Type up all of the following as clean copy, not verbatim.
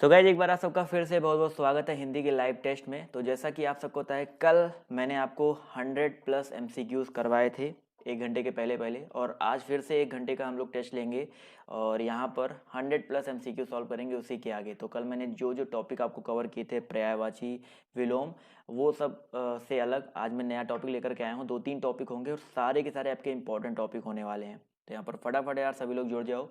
So guys एक बार आप सबका फिर से बहुत बहुत स्वागत है हिंदी के लाइव टेस्ट में। तो जैसा कि आप सबको पता है, कल मैंने आपको 100+ एमसीक्यूज करवाए थे 1 घंटे के पहले पहले, और आज फिर से 1 घंटे का हम लोग टेस्ट लेंगे और यहाँ पर 100+ एमसीक्यू सॉल्व करेंगे उसी के आगे। तो कल मैंने जो जो टॉपिक आपको कवर किए थे, पर्यायवाची, विलोम, वो सब से अलग आज मैं नया टॉपिक लेकर के आया हूँ। 2-3 टॉपिक होंगे और सारे के सारे आपके इंपॉर्टेंट टॉपिक होने वाले हैं। तो यहाँ पर फटाफट यार सभी लोग जुड़ जाओ,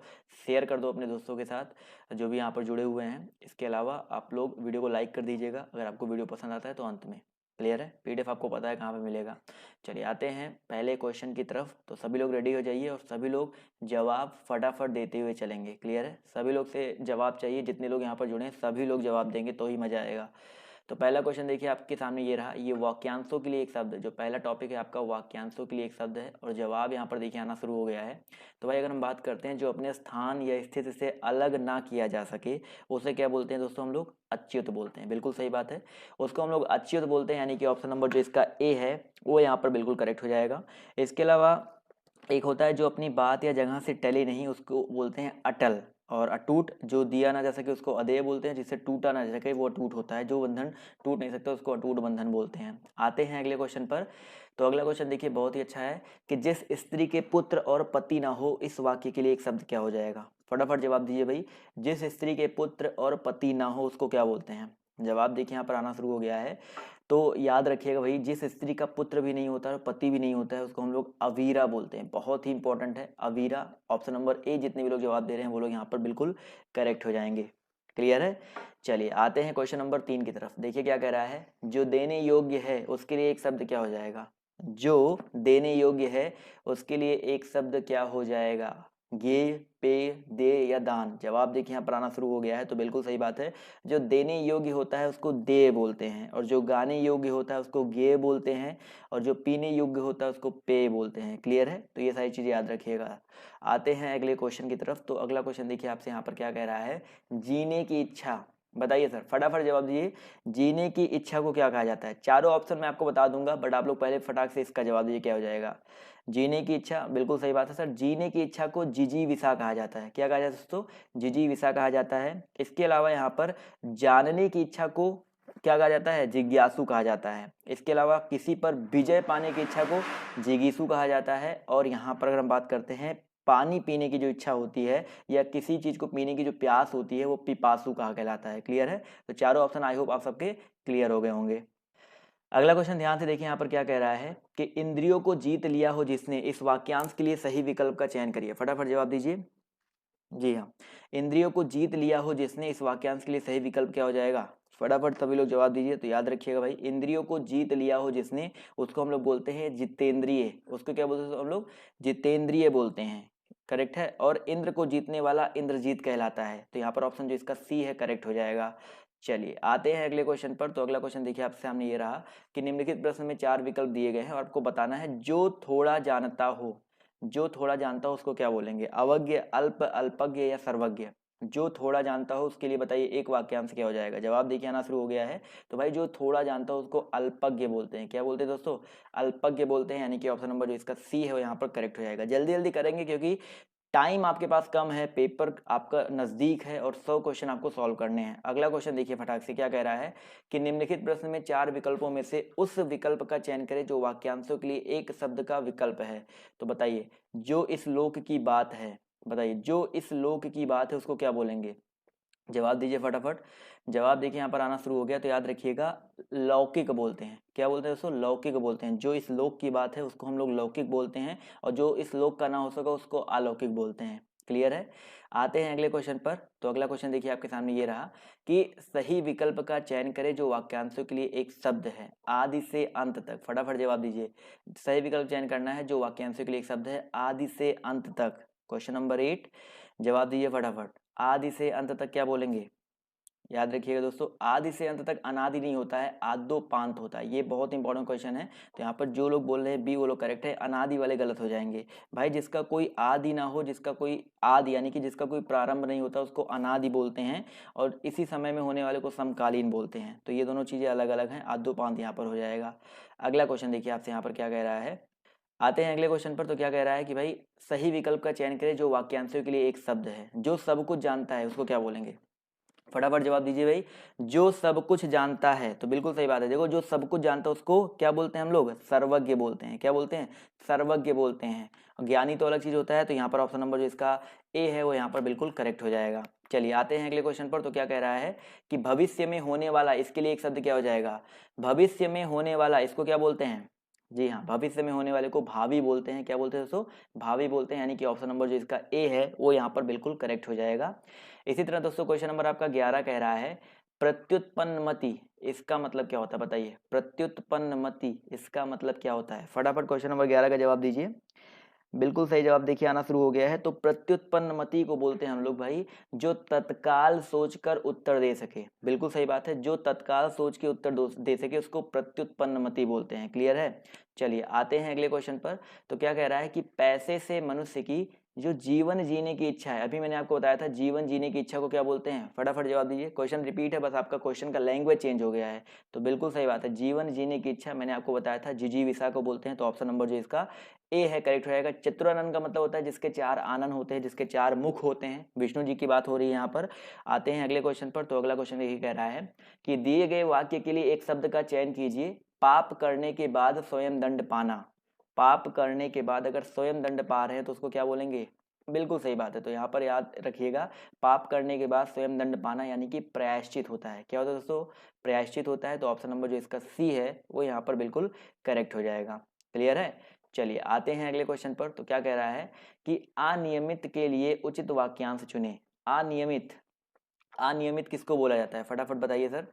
शेयर कर दो अपने दोस्तों के साथ जो भी यहाँ पर जुड़े हुए हैं। इसके अलावा आप लोग वीडियो को लाइक कर दीजिएगा अगर आपको वीडियो पसंद आता है तो अंत में। क्लियर है? पीडीएफ आपको पता है कहाँ पे मिलेगा। चलिए आते हैं पहले क्वेश्चन की तरफ। तो सभी लोग रेडी हो जाइए और सभी लोग जवाब फटाफट देते हुए चलेंगे। क्लियर है? सभी लोग से जवाब चाहिए, जितने लोग यहाँ पर जुड़े हैं सभी लोग जवाब देंगे तो ही मज़ा आएगा। तो पहला क्वेश्चन देखिए आपके सामने ये रहा, ये वाक्यांशों के लिए एक शब्द है। जो पहला टॉपिक है आपका वाक्यांशों के लिए एक शब्द है और जवाब यहाँ पर देखिए आना शुरू हो गया है। तो भाई अगर हम बात करते हैं जो अपने स्थान या स्थिति से अलग ना किया जा सके, उसे क्या बोलते हैं दोस्तों? हम लोग अच्युत बोलते हैं। बिल्कुल सही बात है, उसको हम लोग अच्युत बोलते हैं। यानी कि ऑप्शन नंबर जो इसका ए है वो यहाँ पर बिल्कुल करेक्ट हो जाएगा। इसके अलावा एक होता है जो अपनी बात या जगह से टले नहीं, उसको बोलते हैं अटल। और अटूट, जो दिया ना जा सके उसको अदेय बोलते हैं, जिससे टूटा ना जा सके वो अटूट होता है। जो बंधन टूट नहीं सकता उसको अटूट बंधन बोलते हैं। आते हैं अगले क्वेश्चन पर। तो अगला क्वेश्चन देखिए बहुत ही अच्छा है कि जिस स्त्री के पुत्र और पति ना हो, इस वाक्य के लिए एक शब्द क्या हो जाएगा? फटाफट जवाब दीजिए भाई। जिस स्त्री के पुत्र और पति ना हो उसको क्या बोलते हैं? जवाब देखिए यहाँ पर आना शुरू हो गया है। तो याद रखिएगा भाई, जिस स्त्री का पुत्र भी नहीं होता और पति भी नहीं होता है उसको हम लोग अवीरा बोलते हैं। बहुत ही इंपॉर्टेंट है अवीरा। ऑप्शन नंबर ए, जितने भी लोग जवाब दे रहे हैं वो लोग यहाँ पर बिल्कुल करेक्ट हो जाएंगे। क्लियर है? चलिए आते हैं क्वेश्चन नंबर 3 की तरफ। देखिए क्या कह रहा है, जो देने योग्य है उसके लिए एक शब्द क्या हो जाएगा? जो देने योग्य है उसके लिए एक शब्द क्या हो जाएगा? गे, पे, दे या दान? जवाब देखिए यहाँ पर आना शुरू हो गया है। तो बिल्कुल सही बात है, जो देने योग्य होता है उसको दे बोलते हैं, और जो गाने योग्य होता है उसको गे बोलते हैं, और जो पीने योग्य होता है उसको पे बोलते हैं। क्लियर है? तो ये सारी चीजें याद रखिएगा। आते हैं अगले क्वेश्चन की तरफ। तो अगला क्वेश्चन देखिए आपसे यहाँ पर क्या कह रहा है, जीने की इच्छा। बताइए सर, फटाफट जवाब दीजिए। जीने की इच्छा को क्या कहा जाता है? चारों ऑप्शन मैं आपको बता दूंगा, बट आप लोग पहले फटाक से इसका जवाब दीजिए क्या हो जाएगा। जीने की इच्छा, बिल्कुल सही बात है सर। जीने की इच्छा को जिजीविषा कहा जाता है। क्या कहा जाता है दोस्तों? जिजीविषा कहा जाता है। इसके अलावा यहाँ पर जानने की इच्छा को क्या कहा जाता है? जिज्ञासु कहा जाता है। इसके अलावा किसी पर विजय पाने की इच्छा को जिगीसु कहा जाता है। और यहाँ पर अगर हम बात करते हैं पानी पीने की जो इच्छा होती है या किसी चीज को पीने की जो प्यास होती है वो पिपासु कहा कहलाता है। क्लियर है? तो चारों ऑप्शन आई होप आप सबके क्लियर हो गए होंगे। अगला क्वेश्चन ध्यान से देखिए यहाँ पर क्या कह रहा है कि इंद्रियों को जीत लिया हो जिसने, इस वाक्यांश के लिए सही विकल्प का चयन करिए। फटाफट जवाब दीजिए। जी हाँ, इंद्रियों को जीत लिया हो जिसने, इस वाक्यांश के लिए सही विकल्प क्या हो जाएगा? फटाफट सभी लोग जवाब दीजिए। तो याद रखिएगा भाई, इंद्रियों को जीत लिया हो जिसने, उसको हम लोग बोलते हैं जितेंद्रिय। उसको क्या बोलते हैं हम लोग? जितेंद्रिय बोलते हैं। करेक्ट है? और इंद्र को जीतने वाला इंद्रजीत कहलाता है। तो यहाँ पर ऑप्शन जो इसका सी है करेक्ट हो जाएगा। चलिए आते हैं अगले क्वेश्चन पर। तो अगला क्वेश्चन देखिए आपके सामने ये रहा कि निम्नलिखित प्रश्न में 4 विकल्प दिए गए हैं और आपको बताना है जो थोड़ा जानता हो। जो थोड़ा जानता हो उसको क्या बोलेंगे? अवज्ञ, अल्प, अल्पज्ञ या सर्वज्ञ? जो थोड़ा जानता हो उसके लिए बताइए एक वाक्यांश क्या हो जाएगा? जवाब देखिए आना शुरू हो गया है। तो भाई जो थोड़ा जानता हो उसको अल्पज्ञ बोलते हैं। क्या बोलते हैं दोस्तों? अल्पज्ञ बोलते हैं। यानी कि ऑप्शन नंबर जो इसका सी है वो यहाँ पर करेक्ट हो जाएगा। जल्दी जल्दी करेंगे क्योंकि टाइम आपके पास कम है, पेपर आपका नजदीक है और 100 क्वेश्चन आपको सॉल्व करने हैं। अगला क्वेश्चन देखिए फटाक से क्या कह रहा है कि निम्नलिखित प्रश्न में 4 विकल्पों में से उस विकल्प का चयन करें जो वाक्यांशों के लिए एक शब्द का विकल्प है। तो बताइए, जो इस लोक की बात है, बताइए जो इस लोक की बात है उसको क्या बोलेंगे? जवाब दीजिए फटाफट। जवाब देखिए यहाँ पर आना शुरू हो गया। तो याद रखिएगा, लौकिक बोलते हैं। क्या बोलते हैं दोस्तों? लौकिक बोलते हैं। जो इस लोक की बात है उसको हम लोग लौकिक बोलते हैं, और जो इस लोक का ना हो सका उसको अलौकिक बोलते हैं। क्लियर है? आते हैं अगले क्वेश्चन पर। तो अगला क्वेश्चन देखिए आपके सामने ये रहा कि सही विकल्प का चयन करें जो वाक्यांशों के लिए एक शब्द है आदि से अंत तक। फटाफट जवाब दीजिए। सही विकल्प चयन करना है जो वाक्यांशों के लिए एक शब्द है आदि से अंत तक। क्वेश्चन नंबर 8, जवाब दीजिए फटाफट। आदि से अंत तक क्या बोलेंगे? याद रखिएगा दोस्तों, आदि से अंत तक अनादि नहीं होता है, आद्योपांत होता है। ये बहुत इंपॉर्टेंट क्वेश्चन है। तो यहाँ पर जो लोग बोल रहे हैं बी वो लोग करेक्ट है, अनादि वाले गलत हो जाएंगे। भाई जिसका कोई आदि ना हो, जिसका कोई आदि यानी कि जिसका कोई प्रारंभ नहीं होता उसको अनादि बोलते हैं, और इसी समय में होने वाले को समकालीन बोलते हैं। तो ये दोनों चीजें अलग अलग हैं। आद्योपांत यहाँ पर हो जाएगा। अगला क्वेश्चन देखिए आपसे यहाँ पर क्या कह रहा है। आते हैं अगले क्वेश्चन पर। तो क्या कह रहा है कि भाई सही विकल्प का चयन करें जो वाक्यांशों के लिए एक शब्द है। जो सब कुछ जानता है उसको क्या बोलेंगे? फटाफट जवाब दीजिए भाई। जो सब कुछ जानता है, तो बिल्कुल सही बात है। देखो जो सब कुछ जानता है उसको क्या बोलते हैं हम लोग? सर्वज्ञ बोलते हैं। क्या बोलते हैं? सर्वज्ञ बोलते हैं। ज्ञानी तो अलग चीज होता है। तो यहाँ पर ऑप्शन नंबर जो इसका ए है वो यहाँ पर बिल्कुल करेक्ट हो जाएगा। चलिए आते हैं अगले क्वेश्चन पर। तो क्या कह रहा है कि भविष्य में होने वाला, इसके लिए एक शब्द क्या हो जाएगा? भविष्य में होने वाला, इसको क्या बोलते हैं? जी हाँ, भविष्य में होने वाले को भावी बोलते हैं। क्या बोलते हैं दोस्तों? भावी बोलते हैं। यानी कि ऑप्शन नंबर जो इसका ए है वो यहाँ पर बिल्कुल करेक्ट हो जाएगा। इसी तरह दोस्तों क्वेश्चन नंबर आपका 11 कह रहा है प्रत्युत्पन्नमति, इसका मतलब क्या होता है बताइए? प्रत्युत्पन्नमति इसका मतलब क्या होता है? फटाफट क्वेश्चन नंबर 11 का जवाब दीजिए। बिल्कुल सही जवाब देखिए आना शुरू हो गया है। तो प्रत्युत्पन्नमति को बोलते हैं हम लोग भाई जो तत्काल सोचकर उत्तर दे सके। बिल्कुल सही बात है, जो तत्काल सोच के उत्तर दे सके उसको प्रत्युत्पन्नमति बोलते हैं। क्लियर है? चलिए आते हैं अगले क्वेश्चन पर। तो क्या कह रहा है कि पैसे से मनुष्य की जो जीवन जीने की इच्छा है, अभी मैंने आपको बताया था जीवन जीने की इच्छा को क्या बोलते हैं? फटाफट जवाब दीजिए। क्वेश्चन रिपीट है, बस आपका क्वेश्चन का लैंग्वेज चेंज हो गया है। तो बिल्कुल सही बात है, जीवन जीने की इच्छा मैंने आपको बताया था जिजीविषा को बोलते हैं। तो ऑप्शन नंबर जो इसका ए है करेक्ट हो जाएगा। चतुरानन का मतलब होता है जिसके चार आनन होते हैं, जिसके चार मुख होते हैं। विष्णु जी की बात हो रही है यहाँ पर। आते हैं अगले क्वेश्चन पर। तो अगला क्वेश्चन यही कह रहा है कि दिए गए वाक्य के लिए एक शब्द का चयन कीजिए। पाप करने के बाद स्वयं दंड पाना। पाप करने के बाद अगर स्वयं दंड पा रहे हैं तो उसको क्या बोलेंगे? बिल्कुल सही बात है। तो यहाँ पर याद रखिएगा, पाप करने के बाद स्वयं दंड पाना यानी कि प्रायश्चित होता है। क्या होता है दोस्तों? प्रायश्चित होता है। तो ऑप्शन नंबर जो इसका सी है वो यहाँ पर बिल्कुल करेक्ट हो जाएगा। क्लियर है? चलिए आते हैं अगले क्वेश्चन पर। तो क्या कह रहा है कि अनियमित के लिए उचित वाक्यांश चुने। अनियमित, अनियमित किसको बोला जाता है? फटाफट बताइए सर।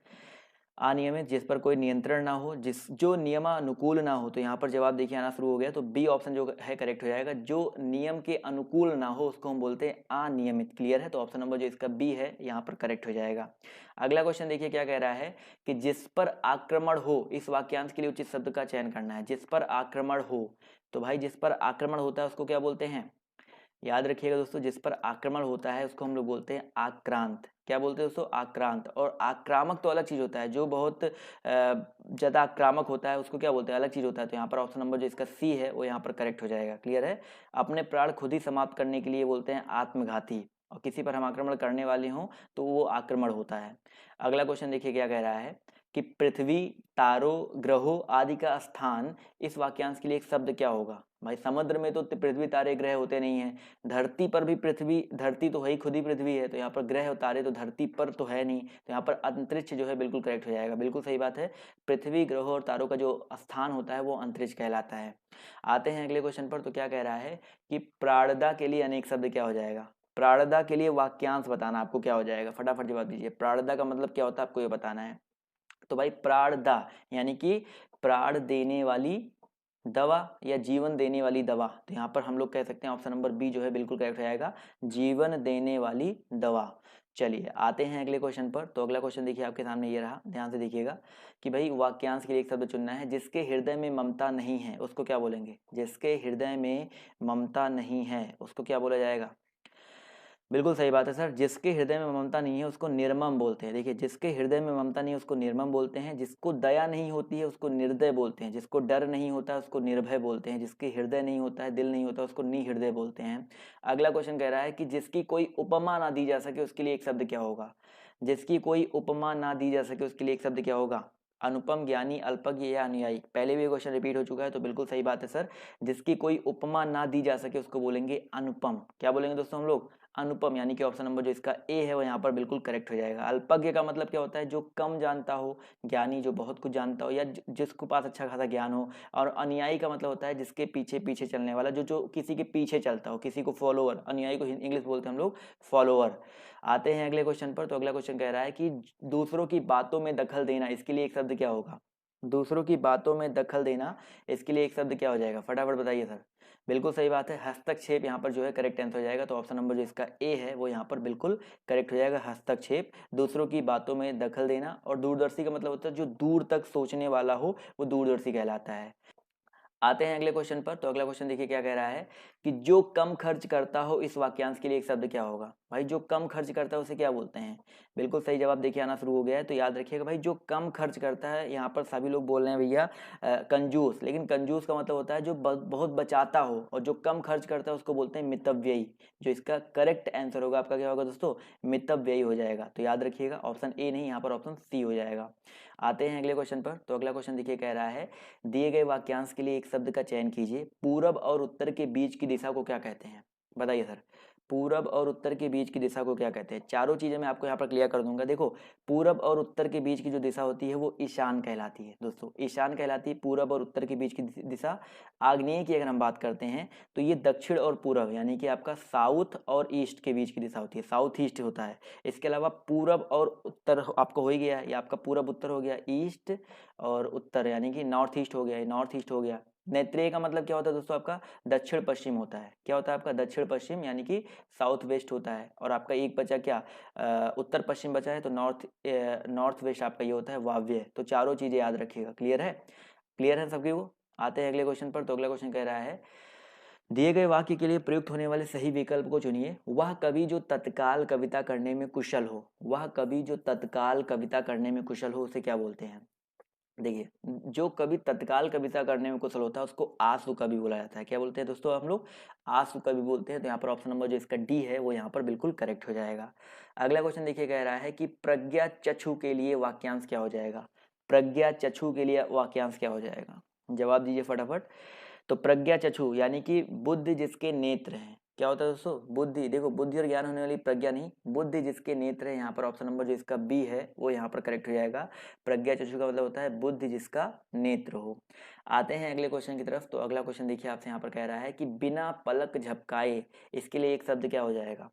अनियमित जिस पर कोई नियंत्रण ना हो, जिस जो नियमानुकूल ना हो। तो यहाँ पर जवाब देखिए आना शुरू हो गया। तो बी ऑप्शन जो है करेक्ट हो जाएगा। जो नियम के अनुकूल ना हो उसको हम बोलते हैं अनियमित। क्लियर है? तो ऑप्शन नंबर जो इसका बी है यहाँ पर करेक्ट हो जाएगा। अगला क्वेश्चन देखिए क्या कह रहा है कि जिस पर आक्रमण हो, इस वाक्यांश के लिए उचित शब्द का चयन करना है। जिस पर आक्रमण हो, तो भाई जिस पर आक्रमण होता है उसको क्या बोलते हैं? याद रखिएगा दोस्तों, जिस पर आक्रमण होता है उसको हम लोग बोलते हैं आक्रांत। क्या बोलते हैं दोस्तों? आक्रांत। और आक्रामक तो अलग चीज होता है, जो बहुत ज्यादा आक्रामक होता है उसको क्या बोलते हैं? अलग चीज होता है। तो यहाँ पर ऑप्शन नंबर जो इसका सी है वो यहाँ पर करेक्ट हो जाएगा। क्लियर है? अपने प्राण खुद ही समाप्त करने के लिए बोलते हैं आत्मघाती। और किसी पर हम आक्रमण करने वाले हों तो वो आक्रमण होता है। अगला क्वेश्चन देखिए क्या कह रहा है कि पृथ्वी, तारों, ग्रहों आदि का स्थान, इस वाक्यांश के लिए एक शब्द क्या होगा? भाई समुद्र में तो पृथ्वी, तारे, ग्रह होते नहीं है। धरती पर भी पृथ्वी, धरती तो है ही, खुद ही पृथ्वी है। तो यहाँ पर ग्रह और तारे तो धरती पर तो है नहीं। तो यहाँ पर अंतरिक्ष जो है बिल्कुल करेक्ट हो जाएगा। बिल्कुल सही बात है, पृथ्वी, ग्रहों और तारों का जो स्थान होता है वो अंतरिक्ष कहलाता है। आते हैं अगले क्वेश्चन पर। तो क्या कह रहा है कि प्राणदा के लिए अनेक शब्द क्या हो जाएगा? प्राणदा के लिए वाक्यांश बताना आपको क्या हो जाएगा? फटाफट जवाब दीजिए। प्राणदा का मतलब क्या होता है आपको ये बताना है। तो भाई प्राणदा यानी कि प्राण देने वाली दवा या जीवन देने वाली दवा। तो यहाँ पर हम लोग कह सकते हैं ऑप्शन नंबर बी जो है बिल्कुल करेक्ट हो जाएगा, जीवन देने वाली दवा। चलिए आते हैं अगले क्वेश्चन पर। तो अगला क्वेश्चन देखिए आपके सामने ये रहा, ध्यान से देखिएगा कि भाई वाक्यांश के लिए एक शब्द चुनना है। जिसके हृदय में ममता नहीं है उसको क्या बोलेंगे? जिसके हृदय में ममता नहीं है उसको क्या बोला जाएगा? बिल्कुल सही बात है सर, जिसके हृदय में ममता नहीं है उसको निर्मम बोलते हैं। देखिए जिसके हृदय में ममता नहीं है उसको निर्मम बोलते हैं। जिसको दया नहीं होती है उसको निर्दय बोलते हैं। जिसको डर नहीं होता है उसको निर्भय बोलते हैं। जिसके हृदय नहीं होता है, दिल नहीं होता, उसको निहृदय बोलते हैं। अगला क्वेश्चन कह रहा है कि जिसकी कोई उपमा ना दी जा सके उसके लिए एक शब्द क्या होगा? जिसकी कोई उपमा ना दी जा सके उसके लिए एक शब्द क्या होगा? अनुपम, ज्ञानी, अल्पज्ञ या अनुयायी। पहले भी ये क्वेश्चन रिपीट हो चुका है। तो बिल्कुल सही बात है सर, जिसकी कोई उपमा ना दी जा सके उसको बोलेंगे अनुपम। क्या बोलेंगे दोस्तों हम लोग? अनुपम। यानी कि ऑप्शन नंबर जो इसका ए है वो यहाँ पर बिल्कुल करेक्ट हो जाएगा। अल्पज्ञ का मतलब क्या होता है? जो कम जानता हो। ज्ञानी जो बहुत कुछ जानता हो या जिसके पास अच्छा खासा ज्ञान हो। और अनुयायी का मतलब होता है जिसके पीछे पीछे चलने वाला, जो जो किसी के पीछे चलता हो, किसी को फॉलोअर। अनुयायी को इंग्लिश बोलते हैं हम लोग फॉलोअर। आते हैं अगले क्वेश्चन पर। तो अगला क्वेश्चन कह रहा है कि दूसरों की बातों में दखल देना, इसके लिए एक शब्द क्या होगा? दूसरों की बातों में दखल देना, इसके लिए एक शब्द क्या हो जाएगा? फटाफट बताइए सर। बिल्कुल सही बात है, हस्तक्षेप यहाँ पर जो है करेक्ट आंसर हो जाएगा। तो ऑप्शन नंबर जो इसका ए है वो यहाँ पर बिल्कुल करेक्ट हो जाएगा, हस्तक्षेप। दूसरों की बातों में दखल देना। और दूरदर्शी का मतलब होता है जो दूर तक सोचने वाला हो वो दूरदर्शी कहलाता है। आते हैं अगले क्वेश्चन पर। तो अगला क्वेश्चन देखिए क्या कह रहा है कि जो कम खर्च करता हो इस वाक्यांश के लिए एक शब्द क्या होगा। भाई जो कम खर्च करता है उसे क्या बोलते हैं। बिल्कुल सही जवाब देखिए आना शुरू हो गया है। तो याद रखिएगा भाई जो कम खर्च करता है, यहाँ पर सभी लोग बोल रहे हैं भैया कंजूस, लेकिन कंजूस का मतलब होता है जो बहुत बचाता हो, और जो कम खर्च करता है उसको बोलते हैं मितव्ययी। जो इसका करेक्ट आंसर होगा आपका क्या होगा दोस्तों, मितव्ययी हो जाएगा। तो याद रखिएगा ऑप्शन ए नहीं, यहाँ पर ऑप्शन सी हो जाएगा। आते हैं अगले क्वेश्चन पर। तो अगला क्वेश्चन देखिए कह रहा है दिए गए वाक्यांश के लिए एक शब्द का चयन कीजिए। पूरब और उत्तर के बीच की दिशा को क्या कहते हैं। बताइए सर, पूरब और उत्तर के बीच की दिशा को क्या कहते हैं। चारों चीजें मैं आपको यहाँ पर क्लियर कर दूंगा। देखो पूरब और उत्तर के बीच की जो दिशा होती है वो ईशान कहलाती है दोस्तों, ईशान कहलाती है। पूरब और उत्तर के बीच की दिशा। आग्नेय की अगर हम बात करते हैं तो ये दक्षिण और पूरब यानी कि आपका साउथ और ईस्ट के बीच की दिशा होती है, साउथ ईस्ट होता है। इसके अलावा पूरब और उत्तर आपको हो ही गया, ये आपका पूरब उत्तर हो गया, ईस्ट और उत्तर यानी कि नॉर्थ ईस्ट हो गया, नॉर्थ ईस्ट हो गया। नैत्रेय का मतलब क्या होता है दोस्तों, आपका दक्षिण पश्चिम होता है। क्या होता है आपका दक्षिण पश्चिम यानी कि साउथ वेस्ट होता है। और आपका एक बचा क्या, उत्तर पश्चिम बचा है, तो नॉर्थ वेस्ट आपका ये होता है वाव्य। तो चारों चीजें याद रखिएगा। क्लियर है, क्लियर है सबकी वो। आते हैं अगले क्वेश्चन पर। तो अगला क्वेश्चन कह रहा है दिए गए वाक्य के लिए प्रयुक्त होने वाले सही विकल्प को चुनिए। वह कवि जो तत्काल कविता करने में कुशल हो, वह कवि जो तत्काल कविता करने में कुशल हो उसे क्या बोलते हैं। देखिए जो कवि तत्काल कविता करने में कुशल होता है उसको आंसू कवि बोला जाता है। क्या बोलते हैं दोस्तों हम लोग, आंसू कवि बोलते हैं। तो यहाँ पर ऑप्शन नंबर जो इसका डी है वो यहाँ पर बिल्कुल करेक्ट हो जाएगा। अगला क्वेश्चन देखिए कह रहा है कि प्रज्ञा चक्षु के लिए वाक्यांश क्या हो जाएगा। प्रज्ञा चक्षु के लिए वाक्यांश क्या हो जाएगा, जवाब दीजिए फटाफट। तो प्रज्ञा चक्षु यानी कि बुद्धि जिसके नेत्र हैं। क्या होता है दोस्तों, बुद्धि। देखो बुद्धि और ज्ञान होने वाली प्रज्ञा नहीं, बुद्धि जिसके नेत्र है। यहाँ पर ऑप्शन नंबर जो इसका बी है वो यहाँ पर करेक्ट हो जाएगा। प्रज्ञा चक्षु का मतलब होता है बुद्धि जिसका नेत्र हो। आते हैं अगले क्वेश्चन की तरफ। तो अगला क्वेश्चन देखिए आपसे यहाँ पर कह रहा है कि बिना पलक झपकाए, इसके लिए एक शब्द क्या हो जाएगा।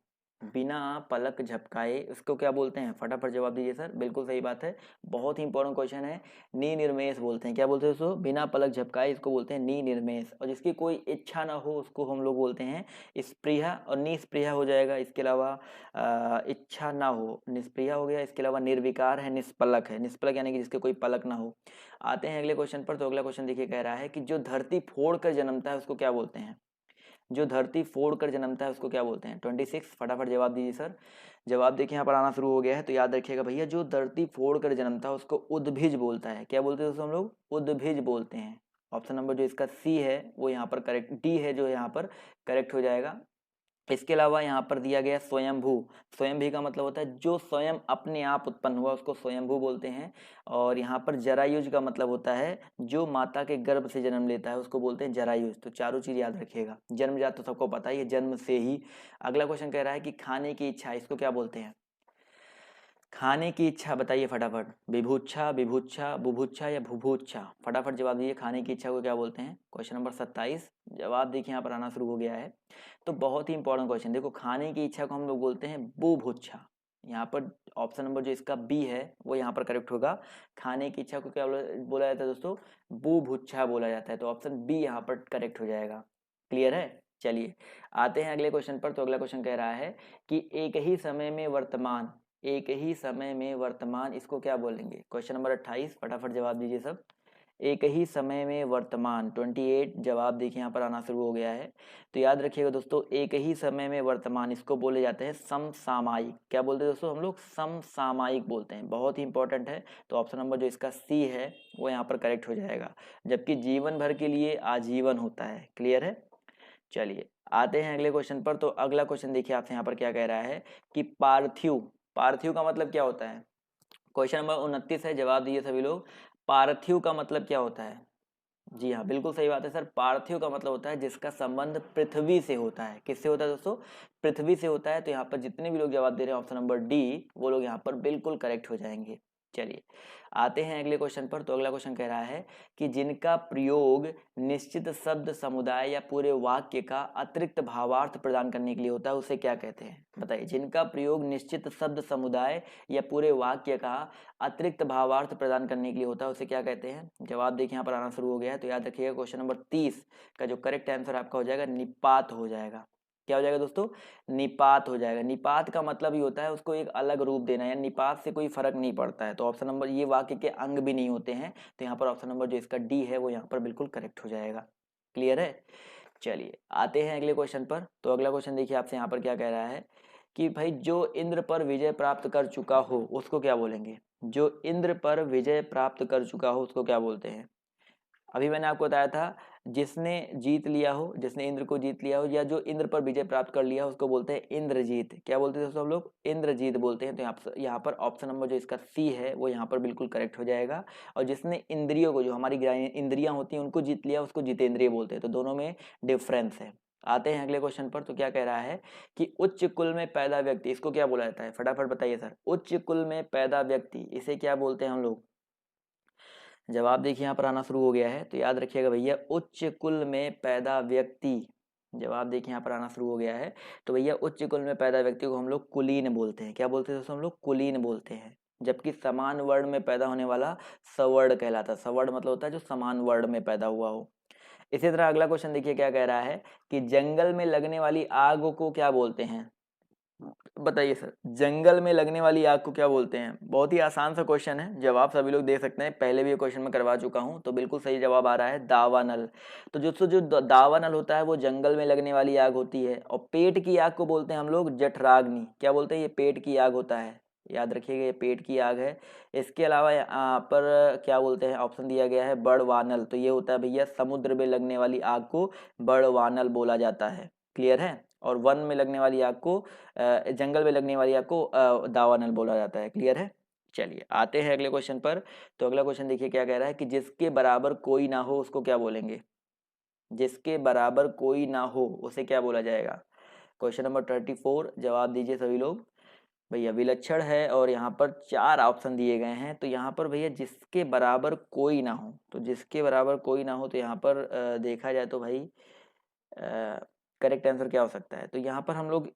बिना पलक झपकाए उसको क्या बोलते हैं, फटाफट जवाब दीजिए सर। बिल्कुल सही बात है, बहुत ही इंपॉर्टेंट क्वेश्चन है। नी निर्मेश बोलते हैं। क्या बोलते हैं दोस्तों, बिना पलक झपकाए इसको बोलते हैं नी निर्मेश। और जिसकी कोई इच्छा ना हो उसको हम लोग बोलते हैं स्पृहा, और निस्पृहा हो जाएगा। इसके अलावा इच्छा ना हो निस्पृहा हो गया। इसके अलावा निर्विकार है, निष्पलक है। निष्पलक यानी कि जिसके कोई पलक ना हो। आते हैं अगले क्वेश्चन पर। तो अगला क्वेश्चन देखिए कह रहा है कि जो धरती फोड़ कर जन्मता है उसको क्या बोलते हैं। जो धरती फोड़ कर जन्मता है उसको क्या बोलते हैं। 26 फटाफट जवाब दीजिए सर। जवाब देखिए यहाँ पर आना शुरू हो गया है। तो याद रखिएगा भैया जो धरती फोड़ कर जन्मता है उसको उद्भिज बोलता है। क्या बोलते हैं दोस्तों हम लोग, उद्भिज बोलते हैं। ऑप्शन नंबर जो इसका सी है वो यहाँ पर करेक्ट, डी है जो यहाँ पर करेक्ट हो जाएगा। इसके अलावा यहाँ पर दिया गया स्वयंभू। स्वयंभी का मतलब होता है जो स्वयं अपने आप उत्पन्न हुआ उसको स्वयंभू बोलते हैं। और यहाँ पर जरायुज का मतलब होता है जो माता के गर्भ से जन्म लेता है उसको बोलते हैं जरायुज। तो चारों चीज याद रखिएगा। जन्मजात तो सबको पता ही है, जन्म से ही। अगला क्वेश्चन कह रहा है कि खाने की इच्छा, इसको क्या बोलते हैं। खाने की इच्छा बताइए फटाफट। विभुच्छा, विभुच्छा, बुभुच्छा या भुभुच्छा, फटाफट जवाब दीजिए। खाने की इच्छा को क्या बोलते हैं। क्वेश्चन नंबर 27 जवाब देखिए यहाँ पर आना शुरू हो गया है। तो बहुत ही इंपॉर्टेंट क्वेश्चन। देखो खाने की इच्छा को हम लोग बोलते हैं बुभुच्छा। यहाँ पर ऑप्शन नंबर जो इसका बी है वो यहाँ पर करेक्ट होगा। खाने की इच्छा को क्या बोला जाता है दोस्तों, बुभुच्छा बोला जाता है। तो ऑप्शन बी यहाँ पर करेक्ट हो जाएगा। क्लियर है, चलिए आते हैं अगले क्वेश्चन पर। तो अगला क्वेश्चन कह रहा है कि एक ही समय में वर्तमान, एक ही समय में वर्तमान इसको क्या बोलेंगे। क्वेश्चन नंबर 28 फटाफट जवाब दीजिए सब। एक ही समय में वर्तमान 28 जवाब देखिए यहाँ पर आना शुरू हो गया है। तो याद रखिएगा दोस्तों एक ही समय में वर्तमान इसको बोले जाते हैं समसामयिक। क्या बोलते हैं दोस्तों हम लोग, समसामयिक बोलते हैं। बहुत ही इंपॉर्टेंट है। तो ऑप्शन नंबर जो इसका सी है वो यहाँ पर करेक्ट हो जाएगा। जबकि जीवन भर के लिए आजीवन होता है। क्लियर है, चलिए आते हैं अगले क्वेश्चन पर। तो अगला क्वेश्चन देखिए आपसे यहाँ पर क्या कह रहा है कि पार्थिव, पार्थिव का मतलब क्या होता है। क्वेश्चन नंबर 29 है, जवाब दिए सभी लोग। पार्थिव का मतलब क्या होता है। जी हाँ बिल्कुल सही बात है सर। पार्थिव का मतलब होता है जिसका संबंध पृथ्वी से होता है। किससे होता है दोस्तों, पृथ्वी से होता है। तो यहाँ पर जितने भी लोग जवाब दे रहे हैं ऑप्शन नंबर डी वो लोग यहाँ पर बिल्कुल करेक्ट हो जाएंगे। चलिए आते हैं अगले क्वेश्चन पर। तो अगला क्वेश्चन कह रहा है कि जिनका प्रयोग निश्चित शब्द समुदाय या पूरे वाक्य का अतिरिक्त भावार्थ प्रदान करने के लिए होता है उसे क्या कहते हैं। बताइए, जिनका प्रयोग निश्चित शब्द समुदाय या पूरे वाक्य का अतिरिक्त भावार्थ प्रदान करने के लिए होता है उसे क्या कहते हैं। जवाब देखिए यहाँ पर आना शुरू हो गया है। तो याद रखिएगा क्वेश्चन नंबर 30 का जो करेक्ट आंसर आपका हो जाएगा निपात हो जाएगा। क्या हो जाएगा दोस्तों, निपात हो जाएगा। निपात का मतलब ही होता है उसको एक अलग रूप देना, या निपात से कोई फर्क नहीं पड़ता है। तो ऑप्शन नंबर, ये वाक्य के अंग भी नहीं होते हैं। तो यहाँ पर ऑप्शन नंबर जो इसका डी है वो यहाँ पर बिल्कुल करेक्ट हो जाएगा। क्लियर है। चलिए आते हैं अगले क्वेश्चन पर। तो अगला क्वेश्चन देखिए आपसे यहाँ पर क्या कह रहा है कि भाई जो इंद्र पर विजय प्राप्त कर चुका हो उसको क्या बोलेंगे। जो इंद्र पर विजय प्राप्त कर चुका हो उसको क्या बोलते हैं। अभी मैंने आपको बताया था जिसने जीत लिया हो, जिसने इंद्र को जीत लिया हो या जो इंद्र पर विजय प्राप्त कर लिया हो उसको बोलते हैं इंद्रजीत। क्या बोलते हैं दोस्तों हम लोग, इंद्रजीत बोलते हैं। तो यहाँ पर ऑप्शन नंबर जो इसका सी है वो यहाँ पर बिल्कुल करेक्ट हो जाएगा। और जिसने इंद्रियों को, जो हमारी इंद्रियां होती हैं उनको जीत लिया उसको जितेंद्रिय बोलते हैं। तो दोनों में डिफरेंस है। आते हैं अगले क्वेश्चन पर। तो क्या कह रहा है कि उच्च कुल में पैदा व्यक्ति, इसको क्या बोला जाता है, फटाफट बताइए सर। उच्च कुल में पैदा व्यक्ति, इसे क्या बोलते हैं हम लोग। जवाब देखिए यहाँ पर आना शुरू हो गया है, तो याद रखिएगा भैया, उच्च कुल में पैदा व्यक्ति। जवाब देखिए यहाँ पर आना शुरू हो गया है। तो भैया उच्च कुल में पैदा व्यक्ति को हम लोग कुलीन बोलते हैं। क्या बोलते हैं दोस्तों हम लोग, कुलीन बोलते हैं। जबकि समान वर्ण में पैदा होने वाला सवर्ण कहलाता है। सवर्ण मतलब होता है जो समान वर्ण में पैदा हुआ हो। इसी तरह अगला क्वेश्चन देखिए क्या कह रहा है कि जंगल में लगने वाली आग को क्या बोलते हैं। बताइए सर, जंगल में लगने वाली आग को क्या बोलते हैं। बहुत ही आसान सा क्वेश्चन है, जवाब सभी लोग दे सकते हैं, पहले भी ये क्वेश्चन में करवा चुका हूं। तो बिल्कुल सही जवाब आ रहा है दावानल। तो जो दावानल होता है वो जंगल में लगने वाली आग होती है। और पेट की आग को बोलते हैं हम लोग जठराग्नि। क्या बोलते हैं, ये पेट की आग होता है, याद रखिएगा ये पेट की आग है। इसके अलावा यहाँ पर क्या बोलते हैं, ऑप्शन दिया गया है बड़वानल। तो ये होता है भैया समुद्र में लगने वाली आग को बड़वानल बोला जाता है। क्लियर है। और वन में लगने वाली आग को, जंगल में लगने वाली आग को दावानल बोला जाता है। क्लियर है। चलिए आते हैं अगले क्वेश्चन पर। तो अगला क्वेश्चन देखिए क्या कह रहा है कि जिसके बराबर कोई ना हो उसको क्या बोलेंगे। जिसके बराबर कोई ना हो उसे क्या बोला जाएगा। क्वेश्चन नंबर 34, जवाब दीजिए सभी लोग। भैया विलक्षण है और यहाँ पर 4 ऑप्शन दिए गए हैं। तो यहाँ पर भैया जिसके बराबर कोई ना हो, तो जिसके बराबर कोई ना हो, तो यहाँ पर देखा जाए तो भाई करेक्ट आंसर क्या हो सकता है। तो यहाँ पर हम लोग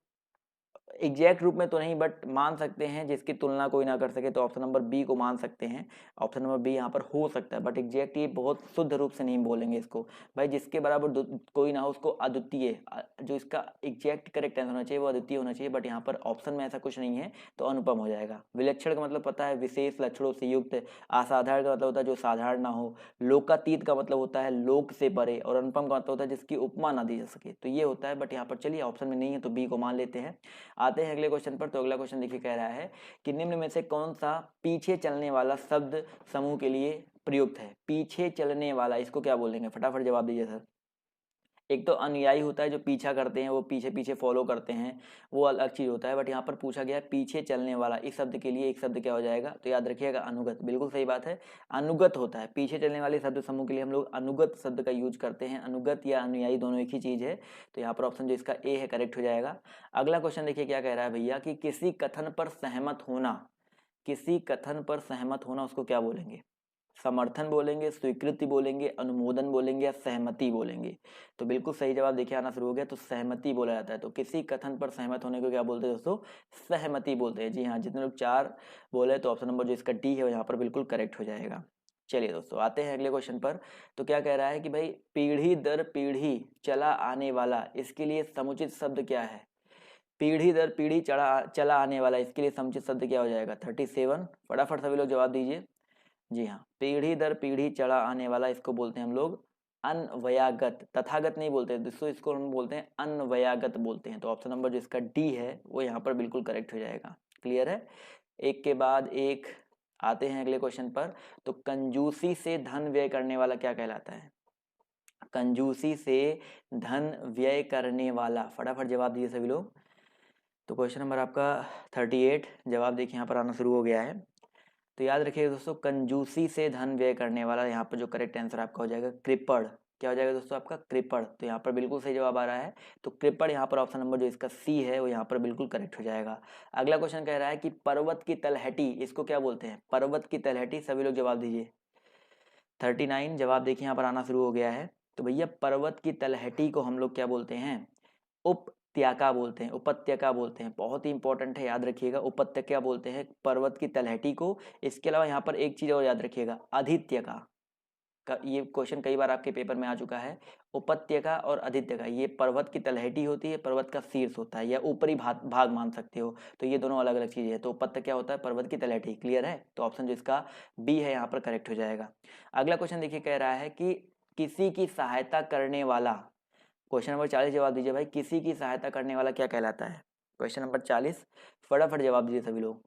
एग्जैक्ट रूप में तो नहीं बट मान सकते हैं जिसकी तुलना कोई ना कर सके, तो ऑप्शन नंबर बी को मान सकते हैं। ऑप्शन नंबर बी यहाँ पर हो सकता है, बट एग्जैक्ट ये बहुत शुद्ध रूप से नहीं बोलेंगे इसको। भाई जिसके बराबर कोई ना हो उसको अद्वितीय, जो इसका एग्जैक्ट करेक्ट आंसर होना चाहिए वो अद्वितीय होना चाहिए, बट यहाँ पर ऑप्शन में ऐसा कुछ नहीं है तो अनुपम हो जाएगा। विलक्षण का मतलब पता है, विशेष लक्षणों से युक्त। असाधारण का मतलब होता है जो साधारण ना हो। लोकातीत का मतलब होता है लोक से परे। और अनुपम का मतलब होता है जिसकी उपमा ना दी जा सके। तो ये होता है, बट यहाँ पर चलिए ऑप्शन में नहीं है तो बी को मान लेते हैं। आते हैं अगले क्वेश्चन पर। तो अगला क्वेश्चन देखिए कह रहा है कि निम्न में से कौन सा पीछे चलने वाला शब्द समूह के लिए प्रयुक्त है। पीछे चलने वाला, इसको क्या बोलेंगे, फटाफट जवाब दीजिए सर। एक तो अनुयायी होता है जो पीछा करते हैं, वो पीछे पीछे फॉलो करते हैं, वो अलग चीज होता है। बट यहाँ पर पूछा गया पीछे चलने वाला, इस शब्द के लिए एक शब्द क्या हो जाएगा। तो याद रखिएगा अनुगत। बिल्कुल सही बात है, अनुगत होता है। पीछे चलने वाले शब्द समूह के लिए हम लोग अनुगत शब्द का यूज करते हैं। अनुगत या अनुयायी दोनों एक ही चीज है। तो यहाँ पर ऑप्शन जो इसका ए है करेक्ट हो जाएगा। अगला क्वेश्चन देखिए क्या कह रहा है भैया कि किसी कथन पर सहमत होना, किसी कथन पर सहमत होना उसको क्या बोलेंगे। समर्थन बोलेंगे, स्वीकृति बोलेंगे, अनुमोदन बोलेंगे या सहमति बोलेंगे। तो बिल्कुल सही जवाब देखिए आना शुरू हो गया। तो सहमति बोला जाता है। तो किसी कथन पर सहमत होने को क्या बोलते हैं दोस्तों, सहमति बोलते हैं। जी हाँ, जितने लोग 4 बोले तो ऑप्शन नंबर जो इसका डी है वो यहाँ पर बिल्कुल करेक्ट हो जाएगा। चलिए दोस्तों आते हैं अगले क्वेश्चन पर। तो क्या कह रहा है कि भाई पीढ़ी दर पीढ़ी चला आने वाला, इसके लिए समुचित शब्द क्या है। पीढ़ी दर पीढ़ी चला आने वाला, इसके लिए समुचित शब्द क्या हो जाएगा। 37, फटाफट सभी लोग जवाब दीजिए। जी हाँ, पीढ़ी दर पीढ़ी चढ़ा आने वाला, इसको बोलते हैं हम लोग अन्वयागत। तथागत नहीं बोलते दोस्तों, इसको हम बोलते हैं अन्वयागत बोलते हैं। तो ऑप्शन नंबर जो इसका डी है वो यहाँ पर बिल्कुल करेक्ट हो जाएगा। क्लियर है। एक के बाद एक आते हैं अगले क्वेश्चन पर। तो कंजूसी से धन व्यय करने वाला क्या कहलाता है। कंजूसी से धन व्यय करने वाला, फटाफट जवाब दीजिए सभी लोग। तो क्वेश्चन नंबर आपका 38, जवाब देखिए यहाँ पर आना शुरू हो गया है। तो याद रखिएगा दोस्तों, कंजूसी से धन व्यय करने वाला, यहाँ पर जो करेक्ट आंसर आपका हो जाएगा कृपण। क्या हो जाएगा दोस्तों आपका, कृपण। तो यहाँ पर बिल्कुल सही जवाब आ रहा है। तो कृपण यहाँ पर ऑप्शन नंबर जो इसका सी है वो यहाँ पर बिल्कुल करेक्ट हो जाएगा। अगला क्वेश्चन कह रहा है कि पर्वत की तलहटी, इसको क्या बोलते हैं। पर्वत की तलहटी, सभी लोग जवाब दीजिए। 39, जवाब देखिए यहाँ पर आना शुरू हो गया है। तो भैया पर्वत की तलहटी को हम लोग क्या बोलते हैं, उपत्यका बोलते हैं, उपत्यका बोलते हैं। बहुत ही इंपॉर्टेंट है, याद रखिएगा, उपत्यका बोलते हैं पर्वत की तलहटी को। इसके अलावा यहाँ पर एक चीज और याद रखिएगा, अधित्यका का, ये क्वेश्चन कई बार आपके पेपर में आ चुका है। उपत्यका और अधित्यका, ये पर्वत की तलहटी होती है, पर्वत का शीर्ष होता है या ऊपरी भाग मान सकते हो। तो ये दोनों अलग अलग चीजें हैं। तो उपत्यका होता है पर्वत की तलहटी। क्लियर है। तो ऑप्शन जो इसका बी है यहाँ पर करेक्ट हो जाएगा। अगला क्वेश्चन देखिए कह रहा है कि किसी की सहायता करने वाला, क्वेश्चन नंबर 40 जवाब दीजिए भाई, किसी की सहायता करने वाला क्या कहलाता है? क्वेश्चन नंबर 40 फटाफट जवाब दीजिए सभी लोग।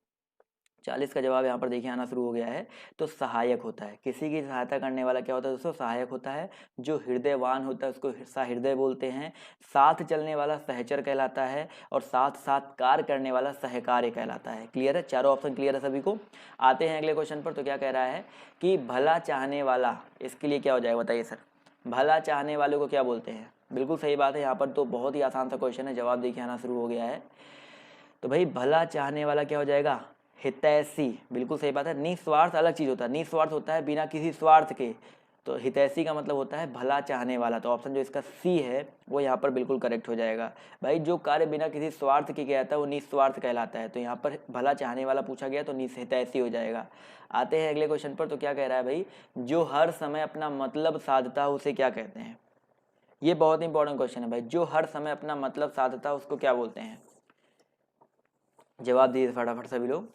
40 का जवाब यहाँ पर देखिए आना शुरू हो गया है। तो सहायक होता है, किसी की सहायता करने वाला क्या होता है दोस्तों? सहायक होता है। जो हृदयवान होता है उसको सहृदय बोलते हैं। साथ चलने वाला सहचर कहलाता है, और साथ साथ कार्य करने वाला सहकार्य कहलाता है। क्लियर है? चारों ऑप्शन क्लियर है सभी को? आते हैं अगले क्वेश्चन पर। तो क्या कह रहा है कि भला चाहने वाला, इसके लिए क्या हो जाएगा बताइए सर? भला चाहने वाले को क्या बोलते हैं? बिल्कुल सही बात है, यहाँ पर तो बहुत ही आसान सा क्वेश्चन है, जवाब देखिए आना शुरू हो गया है। तो भाई भला चाहने वाला क्या हो जाएगा? हितैषी। बिल्कुल सही बात है। निस्वार्थ अलग चीज होता है, निस्वार्थ होता है बिना किसी स्वार्थ के, तो हितैषी का मतलब होता है भला चाहने वाला। तो ऑप्शन जो इसका सी है वो यहाँ पर बिल्कुल करेक्ट हो जाएगा। भाई जो कार्य बिना किसी स्वार्थ के किया जाता है वो निस्वार्थ कहलाता है। तो यहाँ पर भला चाहने वाला पूछा गया तो हितैषी हो जाएगा। आते हैं अगले क्वेश्चन पर। तो क्या कह रहा है भाई? जो हर समय अपना मतलब साधता है उसे क्या कहते हैं? ये बहुत इंपॉर्टेंट क्वेश्चन है भाई। जो हर समय अपना मतलब साधता है उसको क्या बोलते हैं? जवाब दीजिए फटाफट सभी लोग।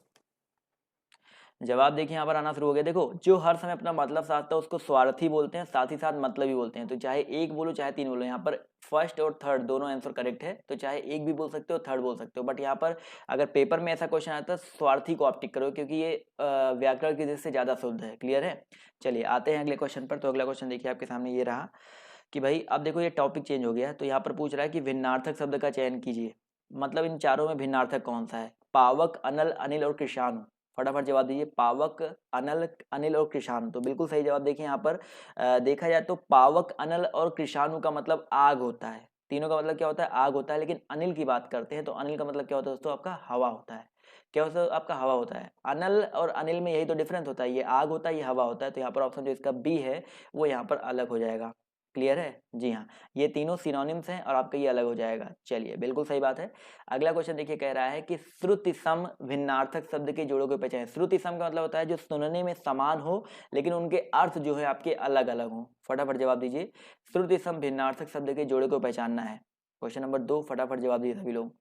जवाब देखिए यहाँ पर आना शुरू हो गया। देखो, जो हर समय अपना मतलब साधता है उसको स्वार्थी बोलते हैं, साथ ही साथ मतलब भी बोलते हैं। तो चाहे एक बोलो चाहे तीन बोलो, यहाँ पर फर्स्ट और थर्ड दोनों आंसर करेक्ट है। तो चाहे एक भी बोल सकते हो, थर्ड बोल सकते हो, बट यहाँ पर अगर पेपर में ऐसा क्वेश्चन आता है स्वार्थी को आप टिक करो, क्योंकि ये व्याकरण की दृष्टि से ज्यादा शुद्ध है। क्लियर है? चलिए आते हैं अगले क्वेश्चन पर। तो अगला क्वेश्चन देखिए आपके सामने ये रहा कि भाई अब देखो ये टॉपिक चेंज हो गया है। तो यहाँ पर पूछ रहा है कि भिन्नार्थक शब्द का चयन कीजिए, मतलब इन चारों में भिन्नार्थक कौन सा है? पावक, अनल, अनिल और कृषाणु। फटाफट जवाब दीजिए। पावक, अनल, अनिल और कृषाणु। तो बिल्कुल सही जवाब। देखिए यहाँ पर देखा जाए तो पावक, अनल और कृषाणु का मतलब आग होता है। तीनों का मतलब क्या होता है? आग होता है। लेकिन अनिल की बात करते हैं तो अनिल का मतलब क्या होता है दोस्तों? आपका हवा होता है। क्या होता है? आपका हवा होता है। अनल और अनिल में यही तो डिफरेंस होता है, ये आग होता है, ये हवा होता है। तो यहाँ पर ऑप्शन जो इसका बी है वो यहाँ पर अलग हो जाएगा। क्लियर है? जी हाँ, ये तीनों सिनोनिम्स हैं और आपका ये अलग हो जाएगा। चलिए बिल्कुल सही बात है। अगला क्वेश्चन देखिए, कह रहा है कि श्रुति सम भिन्नार्थक शब्द के जोड़ों को पहचानें। श्रुति सम का मतलब होता है जो सुनने में समान हो लेकिन उनके अर्थ जो है आपके अलग अलग हो। फटाफट जवाब दीजिए। श्रुति सम भिन्नार्थक शब्द के जोड़े को पहचानना है। क्वेश्चन नंबर 2 फटाफट जवाब दीजिए सभी लोग।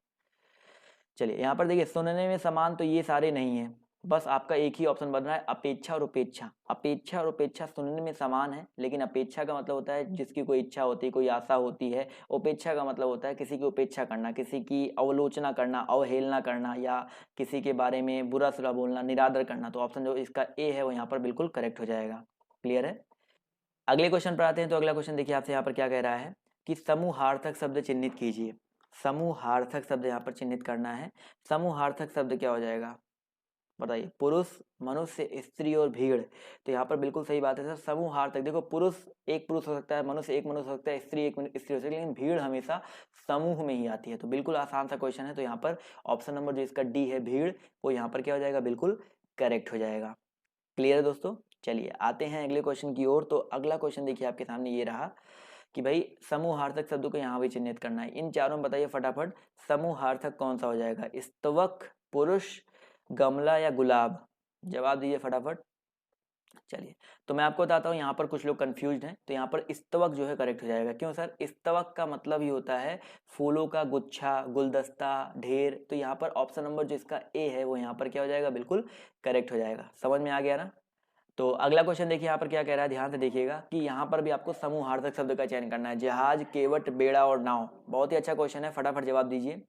चलिए यहाँ पर देखिए, सुनने में समान तो ये सारे नहीं है, बस आपका एक ही ऑप्शन बन रहा है, अपेक्षा और उपेक्षा। अपेक्षा और उपेक्षा सुनने में समान है, लेकिन अपेक्षा का मतलब होता है जिसकी कोई इच्छा होती है, कोई आशा होती है। उपेक्षा का मतलब होता है किसी की उपेक्षा करना, किसी की अवलोचना करना, अवहेलना करना, या किसी के बारे में बुरा सुरा बोलना, निरादर करना। तो ऑप्शन जो इसका ए है वो यहाँ पर बिल्कुल करेक्ट हो जाएगा। क्लियर है? अगले क्वेश्चन पर आते हैं। तो अगला क्वेश्चन देखिए आपसे यहाँ पर क्या कह रहा है कि समूहार्थक शब्द चिन्हित कीजिए। समूहार्थक शब्द यहाँ पर चिन्हित करना है। समूहार्थक शब्द क्या हो जाएगा बताइए? पुरुष, मनुष्य, स्त्री और भीड़। तो यहाँ पर बिल्कुल सही बात है सर। समूहार्थक, देखो पुरुष एक पुरुष हो सकता है, मनुष्य एक मनुष्य हो सकता है, स्त्री एक स्त्री हो सकती है, लेकिन भीड़ हमेशा समूह में ही आती है। तो बिल्कुल आसान सा क्वेश्चन है। तो यहाँ पर ऑप्शन नंबर जो इसका डी है भीड़, वो यहाँ पर क्या हो जाएगा? बिल्कुल करेक्ट हो जाएगा। क्लियर है दोस्तों? चलिए आते हैं अगले क्वेश्चन की ओर। तो अगला क्वेश्चन देखिए आपके सामने ये रहा कि भाई समूहार्थक शब्दों को यहाँ भी चिन्हित करना है। इन चारों में बताइए फटाफट समूहार्थक कौन सा हो जाएगा? स्तवक, पुरुष, गमला या गुलाब? जवाब दीजिए फटाफट। चलिए, तो मैं आपको बताता हूँ, यहाँ पर कुछ लोग कंफ्यूज्ड हैं। तो यहाँ पर स्तवक जो है करेक्ट हो जाएगा। क्यों सर? स्तवक का मतलब ही होता है फूलों का गुच्छा, गुलदस्ता, ढेर। तो यहाँ पर ऑप्शन नंबर जो इसका ए है वो यहाँ पर क्या हो जाएगा? बिल्कुल करेक्ट हो जाएगा। समझ में आ गया ना? तो अगला क्वेश्चन देखिए यहाँ पर क्या कह रहा है, ध्यान से देखिएगा कि यहाँ पर भी आपको समूहार्थक शब्द का चयन करना है। जहाज, केवट, बेड़ा और नाव। बहुत ही अच्छा क्वेश्चन है, फटाफट जवाब दीजिए।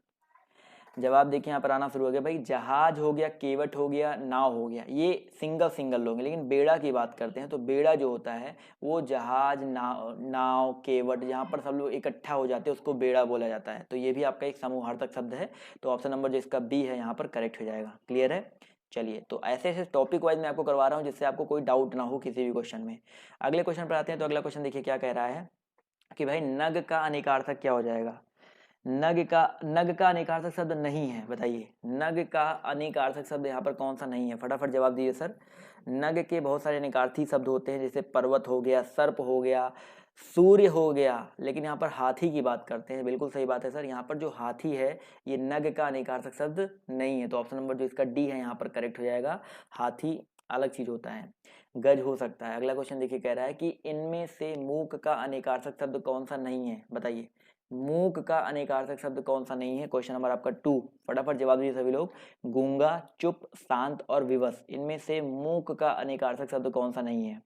जवाब देखिए यहाँ पर आना शुरू हो गया भाई। जहाज हो गया, केवट हो गया, नाव हो गया, ये सिंगल सिंगल लोग हैं। लेकिन बेड़ा की बात करते हैं तो बेड़ा जो होता है वो जहाज, नाव, केवट, जहाँ पर सब लोग इकट्ठा हो जाते हैं उसको बेड़ा बोला जाता है। तो ये भी आपका एक समूहार्थक शब्द है। तो ऑप्शन नंबर जो इसका बी है यहाँ पर करेक्ट हो जाएगा। क्लियर है? चलिए, तो ऐसे ऐसे टॉपिक वाइज मैं आपको करवा रहा हूँ जिससे आपको कोई डाउट ना हो किसी भी क्वेश्चन में। अगले क्वेश्चन पर आते हैं। तो अगला क्वेश्चन देखिए क्या कह रहा है कि भाई नग का अनेकार्थक क्या हो जाएगा? नग का अनेकार्थक शब्द नहीं है, बताइए। नग का अनेकार्थक शब्द यहाँ पर कौन सा नहीं है? फटाफट जवाब दीजिए सर। नग के बहुत सारे अनेकार्थी शब्द होते हैं, जैसे पर्वत हो गया, सर्प हो गया, सूर्य हो गया, लेकिन यहाँ पर हाथी की बात करते हैं। बिल्कुल सही बात है सर। यहाँ पर जो हाथी है ये नग का अनेकार्थक शब्द नहीं है। तो ऑप्शन नंबर जो इसका डी है यहाँ पर करेक्ट हो जाएगा। हाथी अलग चीज होता है, गज हो सकता है। अगला क्वेश्चन देखिए कह रहा है कि इनमें से मूक का अनेकार्थक शब्द कौन सा नहीं है? बताइए, मूक का अनेकार्थक शब्द कौन सा नहीं है? क्वेश्चन नंबर आपका 2, फटाफट जवाब दीजिए सभी लोग। गूंगा, चुप, शांत और विवश, इनमें से मूक का अनेकार्थक शब्द कौन सा नहीं है?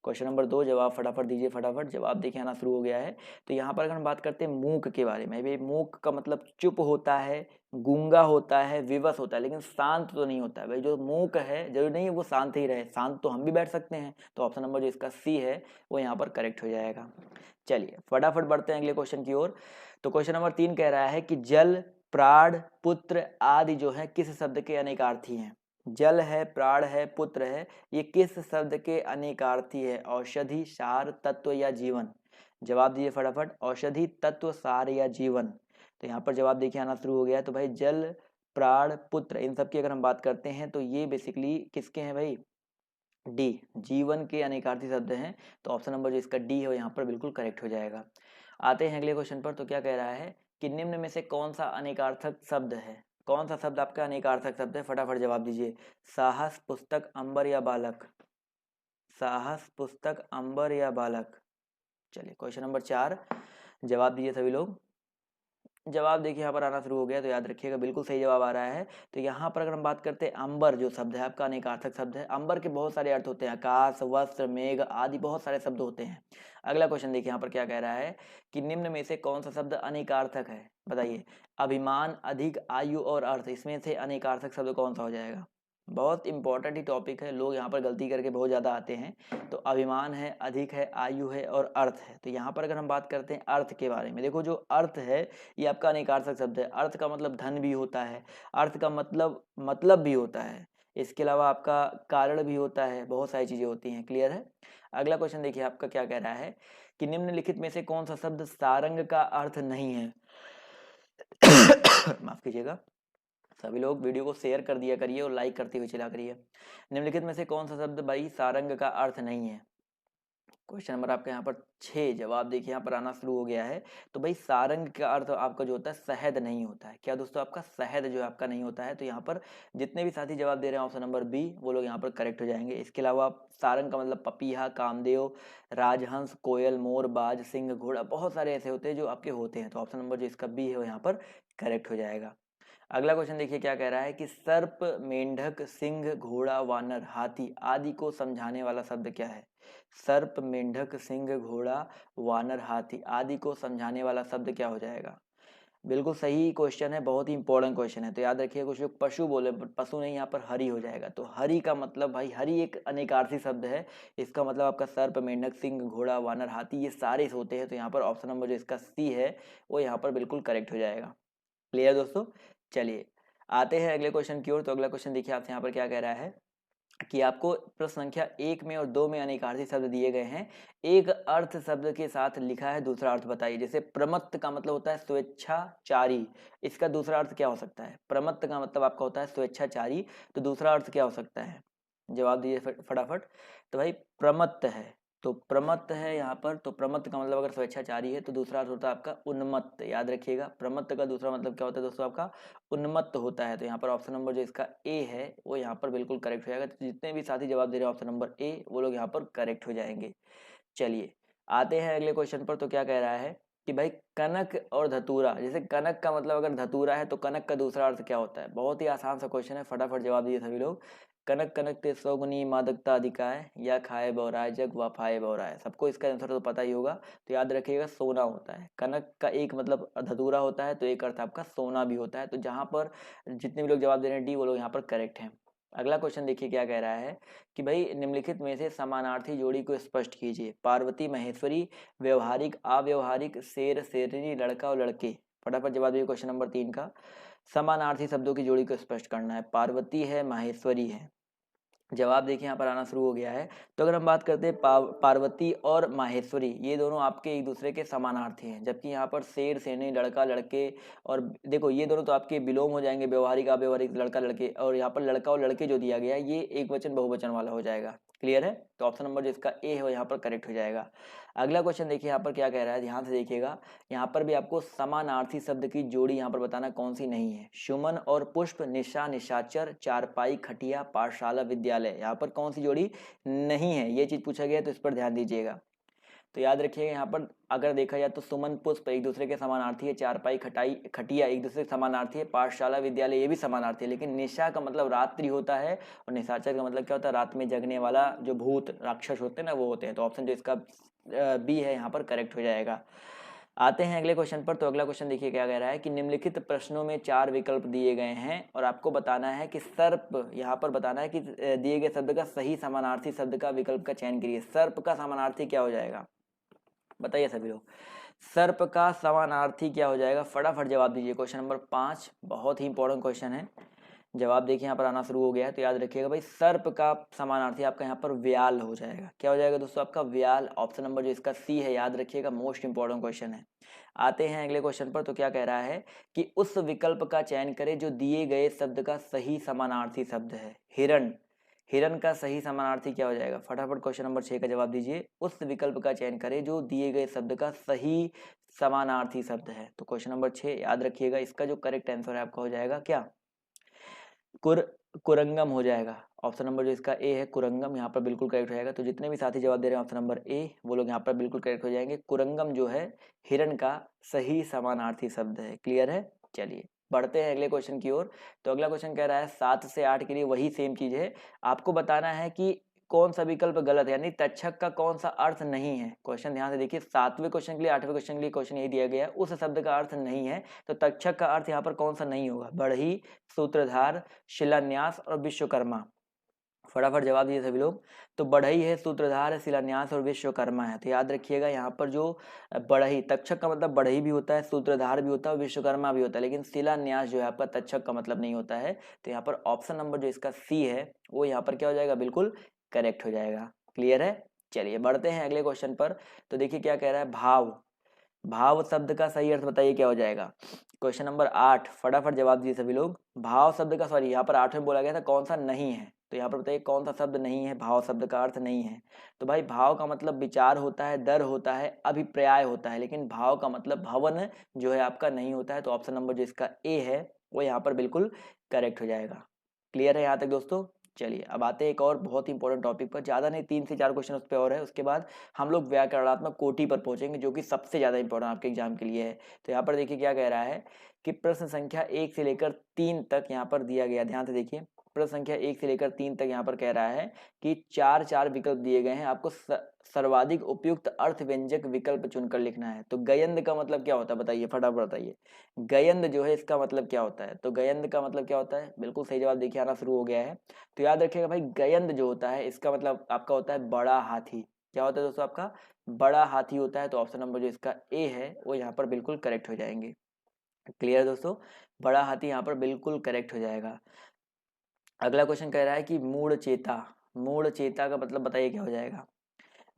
क्वेश्चन नंबर 2 जवाब फटाफट दीजिए, फटाफट जवाब देखिए आना शुरू हो गया है। तो यहाँ पर अगर हम बात करते हैं मूक के बारे में, भाई मूक का मतलब चुप होता है, गूंगा होता है, विवश होता है, लेकिन शांत तो नहीं होता है। भाई जो मूक है जरूरी नहीं है वो शांत ही रहे, शांत तो हम भी बैठ सकते हैं। तो ऑप्शन नंबर जो इसका सी है वो यहाँ पर करेक्ट हो जाएगा। चलिए फटाफट बढ़ते हैं अगले क्वेश्चन की ओर। तो क्वेश्चन नंबर 3 कह रहा है कि जल, प्राण, पुत्र आदि जो है किस शब्द के अनेकार्थी हैं। जल है, प्राण है, पुत्र है, ये किस शब्द के अनेकार्थी है। औषधि, सार, तत्व या जीवन। जवाब दीजिए फटाफट। औषधि, तत्व, सार या जीवन। तो यहाँ पर जवाब देखिए आना शुरू हो गया है। तो भाई जल, प्राण, पुत्र इन सब की अगर हम बात करते हैं तो ये बेसिकली किसके हैं भाई, डी, जीवन के अनेकार्थी शब्द हैं। तो ऑप्शन नंबर जो इसका डी है वो यहाँ पर बिल्कुल करेक्ट हो जाएगा। आते हैं अगले क्वेश्चन पर। तो क्या कह रहा है कि निम्न में से कौन सा अनेकार्थक शब्द है, कौन सा शब्द आपका अनेकार्थक शब्द है, फटाफट जवाब दीजिए। साहस, पुस्तक, अंबर या बालक। साहस, पुस्तक, अंबर या बालक। चलिए क्वेश्चन नंबर 4 जवाब दीजिए सभी लोग। जवाब देखिए यहाँ पर आना शुरू हो गया, तो याद रखिएगा बिल्कुल सही जवाब आ रहा है। तो यहाँ पर अगर हम बात करते हैं अंबर जो शब्द है आपका अनेकार्थक शब्द है। अंबर के बहुत सारे अर्थ होते हैं, आकाश, वस्त्र, मेघ आदि बहुत सारे शब्द होते हैं। अगला क्वेश्चन देखिए यहाँ पर क्या कह रहा है कि निम्न में से कौन सा शब्द अनेकार्थक है, बताइए। अभिमान, अधिक, आयु और अर्थ, इसमें से अनेकार्थक शब्द कौन सा हो जाएगा। बहुत इंपॉर्टेंट ही टॉपिक है, लोग यहाँ पर गलती करके बहुत ज़्यादा आते हैं। तो अभिमान है, अधिक है, आयु है और अर्थ है। तो यहाँ पर अगर हम बात करते हैं अर्थ के बारे में, देखो जो अर्थ है ये आपका अनेकार्थक शब्द है। अर्थ का मतलब धन भी होता है, अर्थ का मतलब भी होता है, इसके अलावा आपका कारण भी होता है, बहुत सारी चीजें होती हैं। क्लियर है। अगला क्वेश्चन देखिए आपका क्या कह रहा है कि निम्नलिखित में से कौन सा शब्द सारंग का अर्थ नहीं है। माफ कीजिएगा, सभी लोग वीडियो को शेयर कर दिया करिए और लाइक करते हुए चला करिए। निम्नलिखित में से कौन सा शब्द भाई सारंग का अर्थ नहीं है। क्वेश्चन नंबर आपका यहाँ पर 6 जवाब देखिए यहाँ पर आना शुरू हो गया है। तो भाई सारंग का अर्थ आपका जो होता है शहद नहीं होता है। क्या दोस्तों, आपका शहद जो है आपका नहीं होता है। तो यहाँ पर जितने भी साथी जवाब दे रहे हैं ऑप्शन नंबर बी, वो लोग यहाँ पर करेक्ट हो जाएंगे। इसके अलावा सारंग का मतलब पपीहा, कामदेव, राजहंस, कोयल, मोर, बाज, सिंह, घोड़ा, बहुत सारे ऐसे होते हैं जो आपके होते हैं। तो ऑप्शन नंबर जो इसका बी है वो यहाँ पर करेक्ट हो जाएगा। अगला क्वेश्चन देखिए क्या कह रहा है कि सर्प, मेंढक, सिंह, घोड़ा, वानर, हाथी आदि को समझाने वाला शब्द क्या है। सर्प, मेंढक, सिंह, घोड़ा, वानर, हाथी आदि को समझाने वाला शब्द क्या हो जाएगा। बिल्कुल सही क्वेश्चन है, बहुत ही इंपॉर्टेंट क्वेश्चन है। तो याद रखिए, कुछ लोग पशु बोले, पशु नहीं, यहाँ पर हरि हो जाएगा। तो हरि का मतलब भाई, हरि एक अनेकार्थी शब्द है, इसका मतलब आपका सर्प, मेंढक, सिंह, घोड़ा, वानर, हाथी ये सारे होते हैं। तो यहाँ पर ऑप्शन नंबर जो इसका सी है वो यहाँ पर बिल्कुल करेक्ट हो जाएगा। क्लियर दोस्तों। चलिए आते हैं अगले क्वेश्चन की ओर। तो अगला क्वेश्चन देखिए आपसे यहाँ पर क्या कह रहा है कि आपको प्रश्न संख्या 1 में और 2 में अनेकार्थी शब्द दिए गए हैं, एक अर्थ शब्द के साथ लिखा है, दूसरा अर्थ बताइए। जैसे प्रमत्त का मतलब होता है स्वेच्छाचारी, इसका दूसरा अर्थ क्या हो सकता है। प्रमत्त का मतलब आपका होता है स्वेच्छाचारी, तो दूसरा अर्थ क्या हो सकता है, जवाब दीजिए फटाफट। तो भाई प्रमत्त है, तो प्रमत्त है यहाँ पर। तो प्रमत्त का मतलब अगर स्वेच्छाचारी है तो दूसरा अर्थ होता है आपका उन्मत्त। याद रखिएगा, प्रमत्त का दूसरा मतलब क्या होता है दोस्तों, आपका उन्मत्त होता है। तो यहाँ पर ऑप्शन नंबर जो इसका ए है वो यहाँ पर बिल्कुल करेक्ट हो जाएगा। तो जितने भी साथी जवाब दे रहे हैं ऑप्शन नंबर ए, वो लोग यहाँ पर करेक्ट हो जाएंगे। चलिए आते हैं अगले क्वेश्चन पर। तो क्या कह रहा है कि भाई कनक और धतूरा, जैसे कनक का मतलब अगर धतूरा है तो कनक का दूसरा अर्थ क्या होता है। बहुत ही आसान सा क्वेश्चन है, फटाफट जवाब दीजिए सभी लोग। कनक कनक ते सौगुनी मादकता अधिकाय, या खाए बौराय जग वफाए बौराय। सबको इसका आंसर तो पता ही होगा। तो याद रखिएगा सोना होता है। कनक का एक मतलब धतूरा होता है, तो एक अर्थ आपका सोना भी होता है। तो जहाँ पर जितने भी लोग जवाब दे रहे हैं डी, वो लोग यहाँ पर करेक्ट हैं। अगला क्वेश्चन देखिए क्या कह रहा है कि भाई निम्नलिखित में से समानार्थी जोड़ी को स्पष्ट कीजिए। पार्वती, महेश्वरी, व्यवहारिक, अव्यवहारिक, शेर, शेरनी, लड़का और लड़के। फटाफट जवाब दीजिए क्वेश्चन नंबर 3 का। समानार्थी शब्दों की जोड़ी को स्पष्ट करना है। पार्वती है, माहेश्वरी है। जवाब देखिए यहाँ पर आना शुरू हो गया है। तो अगर हम बात करते हैं पार्वती और माहेश्वरी, ये दोनों आपके एक दूसरे के समानार्थी हैं। जबकि यहाँ पर शेर, सेने, लड़का, लड़के, और देखो ये दोनों तो आपके विलोम हो जाएंगे, व्यवहारिक, अव्यवहारिक, लड़का, लड़के। और यहाँ पर लड़का और लड़के जो दिया गया है ये एक वचन बहुवचन वाला हो जाएगा। क्लियर है। तो ऑप्शन नंबर जो इसका ए है यहाँ पर करेक्ट हो जाएगा। अगला क्वेश्चन देखिए यहाँ पर क्या कह रहा है, ध्यान से देखिएगा। यहाँ पर भी आपको समानार्थी शब्द की जोड़ी यहाँ पर बताना कौन सी नहीं है। सुमन और पुष्प, निशा, निशाचर, चारपाई, खटिया, पाठशाला, विद्यालय। यहाँ पर कौन सी जोड़ी नहीं है, ये चीज पूछा गया है, तो इस पर ध्यान दीजिएगा। तो याद रखिएगा यहाँ पर अगर देखा जाए तो सुमन पुष्प एक दूसरे के समानार्थी है, चारपाई खटिया एक दूसरे के समानार्थी है, पाठशाला विद्यालय ये भी समानार्थी है। लेकिन निशा का मतलब रात्रि होता है और निशाचर का मतलब क्या होता है, रात में जगने वाला जो भूत राक्षस होते हैं ना वो होते हैं। तो ऑप्शन जो इसका बी है यहाँ पर करेक्ट हो जाएगा। आते हैं अगले क्वेश्चन पर। तो अगला क्वेश्चन देखिए क्या कह रहा है कि निम्नलिखित प्रश्नों में 4 विकल्प दिए गए हैं और आपको बताना है कि सर्प, यहाँ पर बताना है कि दिए गए शब्द का सही समानार्थी शब्द का विकल्प का चयन करिए। सर्प का समानार्थी क्या हो जाएगा, बताइए सभी लोग। सर्प का समानार्थी क्या हो जाएगा, फटाफट जवाब दीजिए। क्वेश्चन नंबर 5 बहुत ही इंपॉर्टेंट क्वेश्चन है। जवाब देखिए यहाँ पर आना शुरू हो गया है। तो याद रखिएगा भाई, सर्प का समानार्थी आपका यहाँ पर व्याल हो जाएगा। क्या हो जाएगा दोस्तों, आपका व्याल। ऑप्शन नंबर जो इसका सी है, याद रखिएगा, मोस्ट इंपॉर्टेंट क्वेश्चन है। आते हैं अगले क्वेश्चन पर। तो क्या कह रहा है कि उस विकल्प का चयन करें जो दिए गए शब्द का सही समानार्थी शब्द है। हिरण, हिरण का सही समानार्थी क्या हो जाएगा, फटाफट क्वेश्चन नंबर 6 का जवाब दीजिए। उस विकल्प का चयन करें जो दिए गए शब्द का सही समानार्थी शब्द है। तो क्वेश्चन नंबर 6 याद रखिएगा, इसका जो करेक्ट आंसर है आपका हो जाएगा क्या, कुरंगम हो जाएगा। ऑप्शन नंबर जो इसका ए है कुरंगम, यहाँ पर बिल्कुल करेक्ट हो जाएगा। तो जितने भी साथी जवाब दे रहे हैं ऑप्शन नंबर ए, वो लोग यहाँ पर बिल्कुल करेक्ट हो जाएंगे। कुरंगम जो है हिरण का सही समानार्थी शब्द है। क्लियर है, चलिए बढ़ते हैं अगले क्वेश्चन की ओर। तो अगला क्वेश्चन कह रहा है 7 से 8 के लिए वही सेम चीज है, आपको बताना है कि कौन सा विकल्प गलत है, यानी तक्षक का कौन सा अर्थ नहीं है। क्वेश्चन ध्यान से देखिए, 7वें क्वेश्चन के लिए 8वें क्वेश्चन के लिए क्वेश्चन यही दिया गया है, उस शब्द का अर्थ नहीं है। तो तक्षक का अर्थ यहाँ पर कौन सा नहीं होगा, बढ़ई, सूत्रधार, शिलान्यास और विश्वकर्मा। फटाफट जवाब दिए सभी लोग। तो बढ़ई है, सूत्रधार है, शिलान्यास और विश्वकर्मा है। तो याद रखिएगा यहाँ पर जो बढ़ई, तक्षक का मतलब बढ़ई भी होता है, सूत्रधार भी होता है, विश्वकर्मा भी होता है, लेकिन शिलान्यास जो है आपका तक्षक का मतलब नहीं होता है। तो यहाँ पर ऑप्शन नंबर जो इसका सी है वो यहाँ पर क्या हो जाएगा, बिल्कुल करेक्ट हो जाएगा। क्लियर है, चलिए बढ़ते हैं अगले क्वेश्चन पर। तो देखिए क्या कह रहा है, भाव, भाव शब्द का सही अर्थ बताइए क्या हो जाएगा। क्वेश्चन नंबर 8, फटाफट जवाब दीजिए सभी लोग। भाव शब्द का, सॉरी यहाँ पर 8 में बोला गया था कौन सा नहीं है, तो यहाँ पर बताइए कौन सा शब्द नहीं है, भाव शब्द का अर्थ नहीं है। तो भाई भाव का मतलब विचार होता है, दर होता है, अभिप्राय होता है, लेकिन भाव का मतलब भवन जो है आपका नहीं होता है। तो ऑप्शन नंबर जो इसका ए है वो यहाँ पर बिल्कुल करेक्ट हो जाएगा। क्लियर है यहाँ तक दोस्तों, चलिए अब आते हैं एक और बहुत ही इंपॉर्टेंट टॉपिक पर। ज़्यादा नहीं, 3 से 4 क्वेश्चन उस पर और है, उसके बाद हम लोग व्याकरणात्मक कोटि पर पहुंचेंगे जो कि सबसे ज़्यादा इंपॉर्टेंट आपके एग्जाम के लिए है। तो यहाँ पर देखिए क्या कह रहा है कि प्रश्न संख्या 1 से लेकर 3 तक यहाँ पर दिया गया, ध्यान से देखिए। प्रश्न संख्या 1 से लेकर 3 तक यहाँ पर कह रहा है कि 4 विकल्प दिए गए हैं, आपको सर्वाधिक उपयुक्त अर्थ व्यंजक विकल्प चुनकर लिखना है। तो गयंद का मतलब क्या होता है बताइए, फटाफट बताइए। गयंद जो है इसका मतलब क्या होता है, तो गयंद का मतलब क्या होता है, बिल्कुल सही जवाब देखिए आना शुरू हो गया है। तो याद रखिएगा भाई, गयंद जो होता है इसका मतलब आपका होता है बड़ा हाथी। क्या होता है दोस्तों, आपका बड़ा हाथी होता है। तो ऑप्शन नंबर जो इसका ए है वो यहाँ पर बिल्कुल करेक्ट हो जाएंगे। क्लियर दोस्तों, बड़ा हाथी यहाँ पर बिल्कुल करेक्ट हो जाएगा। अगला क्वेश्चन कह रहा है कि मूढ़ चेता, मूढ़ चेता का मतलब बताइए क्या हो जाएगा।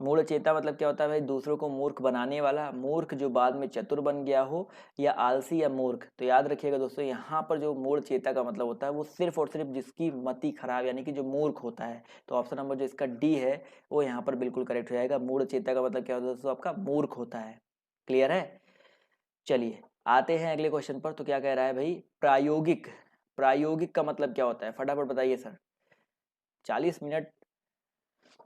मूढ़ चेता मतलब क्या होता है भाई, दूसरों को मूर्ख बनाने वाला, मूर्ख जो बाद में चतुर बन गया हो, या आलसी या मूर्ख। तो याद रखिएगा दोस्तों, यहाँ पर जो मूढ़ चेता का मतलब होता है वो सिर्फ और सिर्फ जिसकी मति खराब, यानी कि जो मूर्ख होता है। तो ऑप्शन नंबर जो इसका डी है वो यहाँ पर बिल्कुल करेक्ट हो जाएगा। मूढ़ चेता का मतलब क्या होता है दोस्तों, आपका मूर्ख होता है। क्लियर है, चलिए आते हैं अगले क्वेश्चन पर। तो क्या कह रहा है भाई, प्रायोगिक, प्रायोगिक का मतलब क्या होता है, फटाफट बताइए सर। 40 मिनट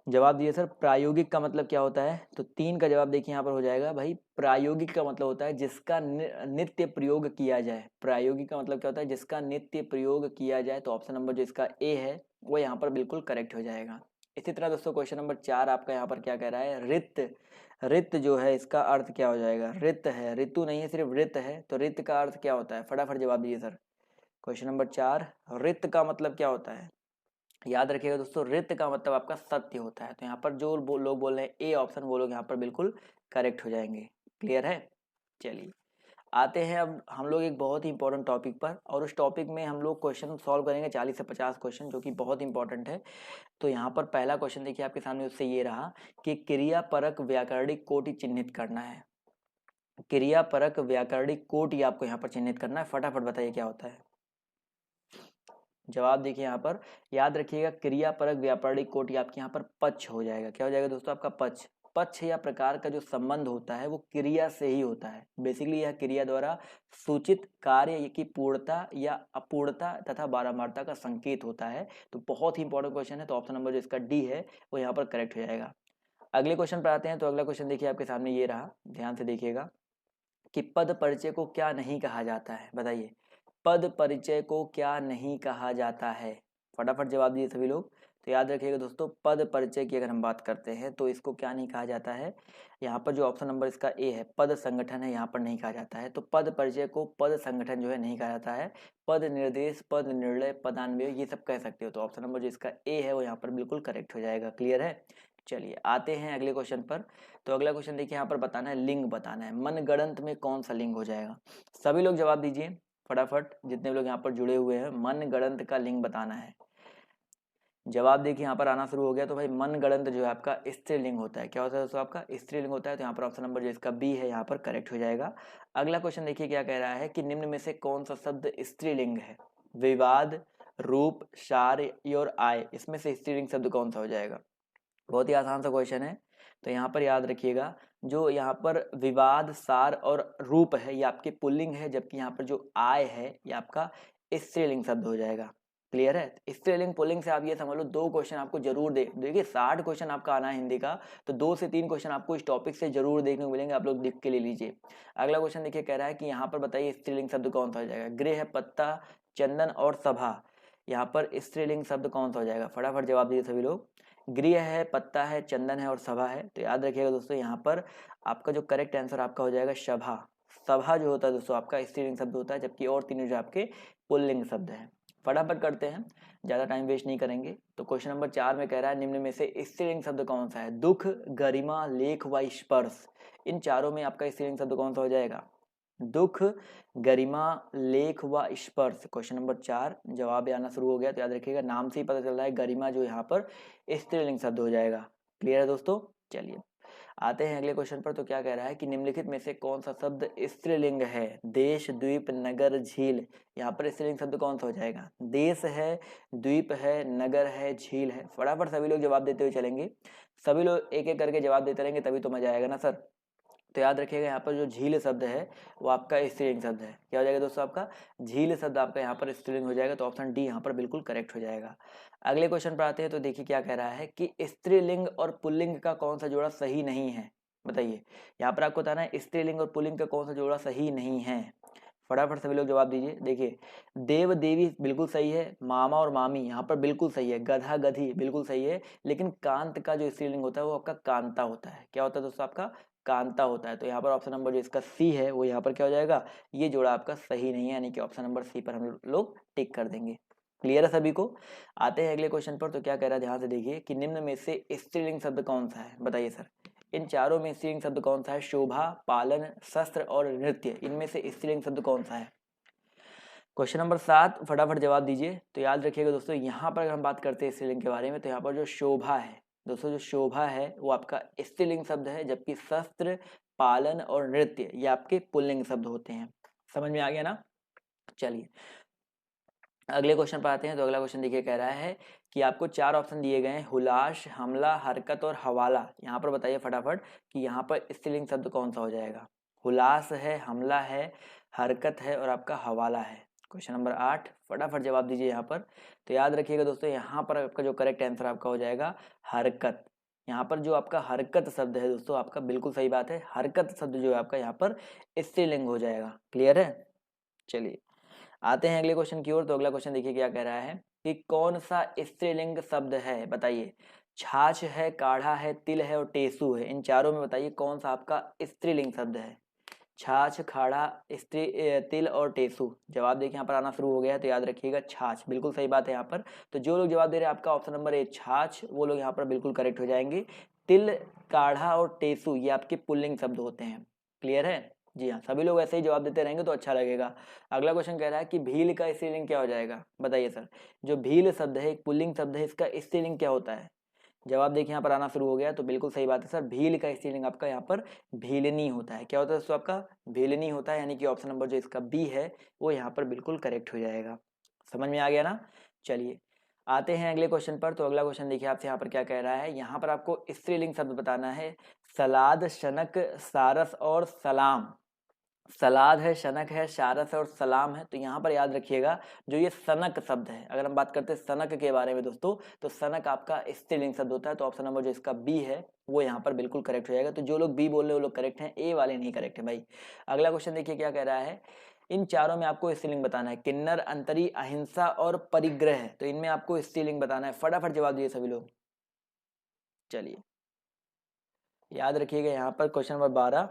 जवाब दिए सर। प्रायोगिक का मतलब क्या होता है, तो 3 का जवाब देखिए यहाँ पर हो जाएगा भाई। प्रायोगिक का मतलब होता है जिसका नित्य प्रयोग किया जाए। प्रायोगिक का मतलब क्या होता है, जिसका नित्य प्रयोग किया जाए। तो ऑप्शन नंबर जो इसका ए है वो यहाँ पर बिल्कुल करेक्ट हो जाएगा। इसी तरह दोस्तों क्वेश्चन नंबर 4 आपका यहाँ पर क्या कह रहा है, रित, रित जो है इसका अर्थ क्या हो जाएगा, रित है, ऋतु नहीं है, सिर्फ रित है। तो रित का अर्थ क्या होता है, फटाफट जवाब दीजिए सर। क्वेश्चन नंबर 4, रित का मतलब क्या होता है। याद रखिएगा दोस्तों, रित का मतलब आपका सत्य होता है। तो यहाँ पर जो लोग बोल रहे हैं ए ऑप्शन, वो लोग यहाँ पर बिल्कुल करेक्ट हो जाएंगे। क्लियर है, चलिए आते हैं अब हम लोग एक बहुत ही इंपॉर्टेंट टॉपिक पर, और उस टॉपिक में हम लोग क्वेश्चन सॉल्व करेंगे 40 से 50 क्वेश्चन, जो कि बहुत इंपॉर्टेंट है। तो यहाँ पर पहला क्वेश्चन देखिए आपके सामने, उससे ये रहा कि क्रियापरक व्याकरणिक कोटि चिन्हित करना है। क्रियापरक व्याकरणिक कोटि आपको यहाँ पर चिन्हित करना है, फटाफट बताइए क्या होता है। जवाब देखिए यहाँ पर, याद रखिएगा क्रियापरक व्यापारिक कोटि आपके यहाँ पर पक्ष हो जाएगा। क्या हो जाएगा दोस्तों, आपका पक्ष। पक्ष या प्रकार का जो संबंध होता है वो क्रिया से ही होता है। बेसिकली यह क्रिया द्वारा सूचित कार्य की पूर्णता या अपूर्णता तथा बारंबारता का संकेत होता है। तो बहुत ही इंपॉर्टेंट क्वेश्चन है। तो ऑप्शन नंबर जो इसका डी है वो यहाँ पर करेक्ट हो जाएगा। अगले क्वेश्चन पर आते हैं। तो अगला क्वेश्चन देखिए आपके सामने ये रहा, ध्यान से देखिएगा कि पद परिचय को क्या नहीं कहा जाता है। बताइए, पद परिचय को क्या नहीं कहा जाता है? फटाफट जवाब दिए सभी लोग। तो याद रखिएगा दोस्तों, पद परिचय की अगर हम बात करते हैं तो इसको क्या नहीं कहा जाता है। यहाँ पर जो ऑप्शन नंबर इसका ए है, पद संगठन है, यहाँ पर नहीं कहा जाता है। तो पद परिचय को पद संगठन जो है नहीं कहा जाता है। पद निर्देश, पद निर्णय, पदान्वय, ये सब कह सकते हो। तो ऑप्शन नंबर जो इसका ए है वो यहाँ पर बिल्कुल करेक्ट हो जाएगा। क्लियर है? चलिए आते हैं अगले क्वेश्चन पर। तो अगला क्वेश्चन देखिए, यहाँ पर बताना है, लिंग बताना है। मनगढ़ंत में कौन सा लिंग हो जाएगा? सभी लोग जवाब दीजिए फटाफट, जितने लोग यहाँ पर जुड़े हुए हैं। मनगढ़ंत का लिंग बताना है। जवाब देखिए यहाँ पर आना शुरू हो गया। तो भाई मनगढ़ंत जो है आपका स्त्रीलिंग होता है। क्या होता है दोस्तों? आपका स्त्रीलिंग होता है। तो यहाँ पर ऑप्शन नंबर जो इसका बी है यहाँ पर करेक्ट हो जाएगा। अगला क्वेश्चन देखिए क्या कह रहा है कि निम्न में से कौन सा शब्द स्त्रीलिंग है? विवाद, रूप, सार और आय, इसमें से स्त्रीलिंग शब्द कौन सा हो जाएगा? बहुत ही आसान सा क्वेश्चन है। तो यहाँ पर याद रखिएगा, जो यहाँ पर विवाद, सार और रूप है ये आपके पुल्लिंग है, जबकि यहाँ पर जो आय है ये आपका स्त्रीलिंग शब्द हो जाएगा। क्लियर है? स्त्रीलिंग पुल्लिंग से आप ये समझ लो 2 क्वेश्चन आपको जरूर देखिए 60 क्वेश्चन आपका आना है हिंदी का, तो 2 से 3 क्वेश्चन आपको इस टॉपिक से जरूर देखने को मिलेंगे। आप लोग लिख के ले लीजिए। अगला क्वेश्चन देखिए कह रहा है कि यहाँ पर बताइए स्त्रीलिंग शब्द कौन सा हो जाएगा? गृह, पत्ता, चंदन और सभा, यहाँ पर स्त्रीलिंग शब्द कौन सा हो जाएगा? फटाफट जवाब दीजिए सभी लोग। गृह है, पत्ता है, चंदन है और सभा है। तो याद रखिएगा दोस्तों, यहाँ पर आपका जो करेक्ट आंसर आपका हो जाएगा सभा। सभा जो होता है दोस्तों आपका स्त्रीलिंग शब्द होता है, जबकि और तीनों जो आपके पुल्लिंग शब्द हैं। फटाफट करते हैं, ज्यादा टाइम वेस्ट नहीं करेंगे। तो क्वेश्चन नंबर 4 में कह रहा है निम्न में से स्त्रीलिंग शब्द कौन सा है? दुख, गरिमा, लेख व स्पर्श, इन चारों में आपका स्त्रीलिंग शब्द कौन सा हो जाएगा? दुख, गरिमा, लेख व स्पर्श। क्वेश्चन नंबर 4 जवाब आना शुरू हो गया। तो याद रखिएगा, नाम से ही पता चल रहा है गरिमा जो यहाँ पर स्त्रीलिंग शब्द हो जाएगा। क्लियर है दोस्तों? चलिए आते हैं अगले क्वेश्चन पर। तो क्या कह रहा है कि निम्नलिखित में से कौन सा शब्द स्त्रीलिंग है? देश, द्वीप, नगर, झील, यहाँ पर स्त्रीलिंग शब्द कौन सा हो जाएगा? देश है, द्वीप है, नगर है, झील है। फटाफट सभी लोग जवाब देते हुए चलेंगे। सभी लोग एक एक करके जवाब देते रहेंगे तभी तो मजा आएगा ना सर। तो याद रखिएगा, यहाँ पर जो झील शब्द है वो आपका स्त्रीलिंग शब्द है। क्या हो जाएगा दोस्तों? आपका झील शब्द आपका यहाँ पर स्त्रीलिंग हो जाएगा। तो ऑप्शन डी यहाँ पर बिल्कुल करेक्ट हो जाएगा। अगले क्वेश्चन पर आते हैं। तो देखिए क्या कह रहा है कि स्त्रीलिंग और पुल्लिंग का कौन सा जोड़ा सही नहीं है? बताइए, यहाँ पर आपको बताना है स्त्रीलिंग और पुल्लिंग का कौन सा जोड़ा सही नहीं है। फटाफट सभी लोग जवाब दीजिए। देखिए, देव देवी बिल्कुल सही है, मामा और मामी यहाँ पर बिल्कुल सही है, गधा गधी बिल्कुल सही है, लेकिन कांत का जो स्त्रीलिंग होता है वो आपका कांता होता है। क्या होता है दोस्तों? आपका कांता होता है। तो यहाँ पर ऑप्शन नंबर जो इसका सी है वो यहाँ पर क्या हो जाएगा? ये जोड़ा आपका सही नहीं है, यानी कि ऑप्शन नंबर सी पर हम लोग टिक कर देंगे। क्लियर है सभी को? आते हैं अगले क्वेश्चन पर। तो क्या कह रहा है, ध्यान से देखिए कि निम्न में से स्त्रीलिंग शब्द कौन सा है? बताइए सर, इन चारों में स्त्रीलिंग शब्द कौन सा है? शोभा, पालन, शस्त्र और नृत्य, इनमें से स्त्रीलिंग शब्द कौन सा है? क्वेश्चन नंबर 7 फटाफट जवाब दीजिए। तो याद रखिएगा दोस्तों, यहाँ पर अगर हम बात करते हैं स्त्रीलिंग के बारे में, तो यहाँ पर जो शोभा है दोस्तों, जो शोभा है वो आपका स्त्रीलिंग शब्द है, जबकि शस्त्र, पालन और नृत्य ये आपके पुल्लिंग शब्द होते हैं। समझ में आ गया ना? चलिए अगले क्वेश्चन पर आते हैं। तो अगला क्वेश्चन देखिए कह रहा है कि आपको 4 ऑप्शन दिए गए हैं, हुलास, हमला, हरकत और हवाला। यहाँ पर बताइए फटाफट कि यहाँ पर स्त्रीलिंग शब्द कौन सा हो जाएगा? हुलास है, हमला है, हरकत है और आपका हवाला है। क्वेश्चन नंबर 8 फटाफट जवाब दीजिए यहाँ पर। तो याद रखिएगा दोस्तों, यहाँ पर आपका जो करेक्ट आंसर आपका हो जाएगा हरकत। यहाँ पर जो आपका हरकत शब्द है दोस्तों, आपका बिल्कुल सही बात है, हरकत शब्द जो है आपका यहाँ पर स्त्रीलिंग हो जाएगा। क्लियर है? चलिए आते हैं अगले क्वेश्चन की ओर। तो अगला क्वेश्चन देखिए क्या कह रहा है कि कौन सा स्त्रीलिंग शब्द है? बताइए, छाछ है, काढ़ा है, तिल है और टेसू है, इन चारों में बताइए कौन सा आपका स्त्रीलिंग शब्द है? छाछ, खाड़ा, तिल और टेसू। जवाब देखिए यहाँ पर आना शुरू हो गया है। तो याद रखिएगा छाछ बिल्कुल सही बात है यहाँ पर। तो जो लोग जवाब दे रहे हैं आपका ऑप्शन नंबर ए छाछ, वो लोग यहाँ पर बिल्कुल करेक्ट हो जाएंगे। तिल, काढ़ा और टेसू ये आपके पुल्लिंग शब्द होते हैं। क्लियर है? जी हाँ, सभी लोग ऐसे ही जवाब देते रहेंगे तो अच्छा लगेगा। अगला क्वेश्चन कह रहा है कि भील का स्त्रीलिंग क्या हो जाएगा? बताइए सर, जो भील शब्द है एक पुल्लिंग शब्द है, इसका स्त्रीलिंग क्या होता है? जवाब देखिए यहाँ पर आना शुरू हो गया। तो बिल्कुल सही बात है सर, भील का स्त्रीलिंग आपका यहाँ पर भीलनी होता है। क्या होता है दोस्तों? आपका भीलनी होता है, यानी कि ऑप्शन नंबर जो इसका बी है वो यहाँ पर बिल्कुल करेक्ट हो जाएगा। समझ में आ गया ना? चलिए आते हैं अगले क्वेश्चन पर। तो अगला क्वेश्चन देखिए आपसे यहाँ पर क्या कह रहा है, यहाँ पर आपको स्त्रीलिंग शब्द बताना है। सलाद, शनक, सारस और सलाम, सलाद है, शनक है, शारस है और सलाम है। तो यहाँ पर याद रखिएगा जो ये सनक शब्द है, अगर हम बात करते हैं सनक के बारे में दोस्तों, तो सनक आपका स्त्रीलिंग शब्द होता है। तो ऑप्शन नंबर जो इसका बी है वो यहाँ पर बिल्कुल करेक्ट हो जाएगा। तो जो लोग बी बोल रहे हैं वो लोग करेक्ट हैं, ए वाले नहीं करेक्ट है भाई। अगला क्वेश्चन देखिए क्या कह रहा है, इन चारों में आपको स्त्रीलिंग बताना है, किन्नर, अंतरी, अहिंसा और परिग्रह। तो इनमें आपको स्त्रीलिंग बताना है, फटाफट जवाब दिए सभी लोग। चलिए याद रखिएगा यहाँ पर क्वेश्चन नंबर 12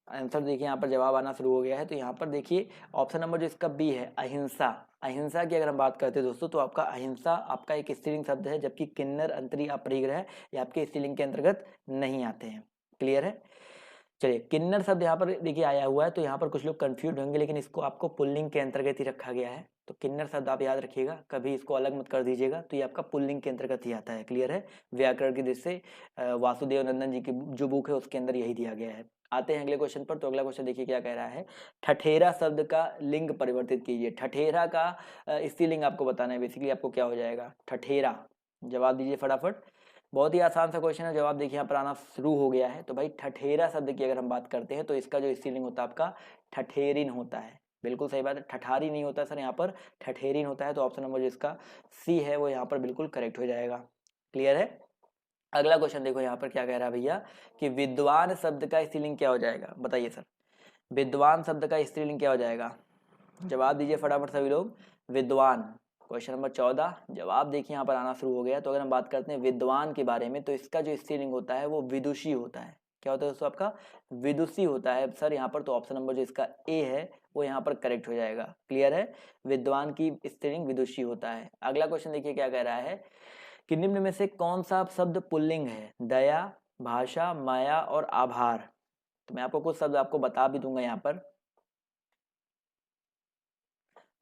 आंसर देखिए, यहाँ पर जवाब आना शुरू हो गया है। तो यहाँ पर देखिए ऑप्शन नंबर जो इसका बी है, अहिंसा। अहिंसा की अगर हम बात करते हैं दोस्तों, तो आपका अहिंसा आपका एक स्त्रीलिंग शब्द है, जबकि किन्नर, अंतरी, अपरिग्रह ये आपके स्त्रीलिंग के अंतर्गत नहीं आते हैं। क्लियर है। चलिए किन्नर शब्द यहाँ पर देखिए आया हुआ है, तो यहाँ पर कुछ लोग कंफ्यूज होंगे, लेकिन इसको आपको पुल्लिंग के अंतर्गत ही रखा गया है। तो किन्नर शब्द आप याद रखिएगा, कभी इसको अलग मत कर दीजिएगा, तो ये आपका पुल्लिंग के अंतर्गत ही आता है। क्लियर है। व्याकरण की दृष्टि से वासुदेव नंदन जी की जो बुक है उसके अंदर यही दिया गया है। आते हैं अगले क्वेश्चन पर। तो अगला क्वेश्चन देखिए क्या कह रहा है, ठठेरा शब्द का लिंग परिवर्तित कीजिए। ठठेरा का स्त्रीलिंग आपको बताना है, बेसिकली आपको क्या हो जाएगा ठठेरा। जवाब दीजिए फटाफट। बहुत ही आसान सा क्वेश्चन है, जवाब देखिए यहाँ पर आना शुरू हो गया है। तो भाई ठठेरा शब्द की अगर हम बात करते हैं, तो इसका जो स्त्रीलिंग होता है आपका ठठेरिन होता है। बिल्कुल सही बात है, ठठारी नहीं होता सर, यहाँ पर ठठेरिन होता है। तो ऑप्शन नंबर जो इसका सी है वो यहाँ पर बिल्कुल करेक्ट हो जाएगा। क्लियर है। अगला क्वेश्चन देखो यहाँ पर क्या कह रहा है भैया, कि विद्वान शब्द का स्त्रीलिंग क्या हो जाएगा, बताइए सर। विद्वान शब्द का स्त्रीलिंग क्या हो जाएगा, जवाब दीजिए फटाफट सभी लोग। विद्वान, क्वेश्चन नंबर 14 जवाब देखिए यहाँ पर आना शुरू हो गया। तो अगर हम बात करते हैं विद्वान के बारे में, तो इसका जो स्त्रीलिंग होता है वो विदुषी होता है। क्या होता है दोस्तों आपका, विदुषी होता है सर यहाँ पर। तो ऑप्शन नंबर जो इसका ए है वो यहाँ पर करेक्ट हो जाएगा। क्लियर है। विद्वान की स्त्रीलिंग विदुषी होता है। अगला क्वेश्चन देखिए क्या कह रहा है, कि निम्न में से कौन सा शब्द पुल्लिंग है, दया, भाषा, माया और आभार। तो मैं आपको कुछ शब्द आपको बता भी दूंगा यहाँ पर।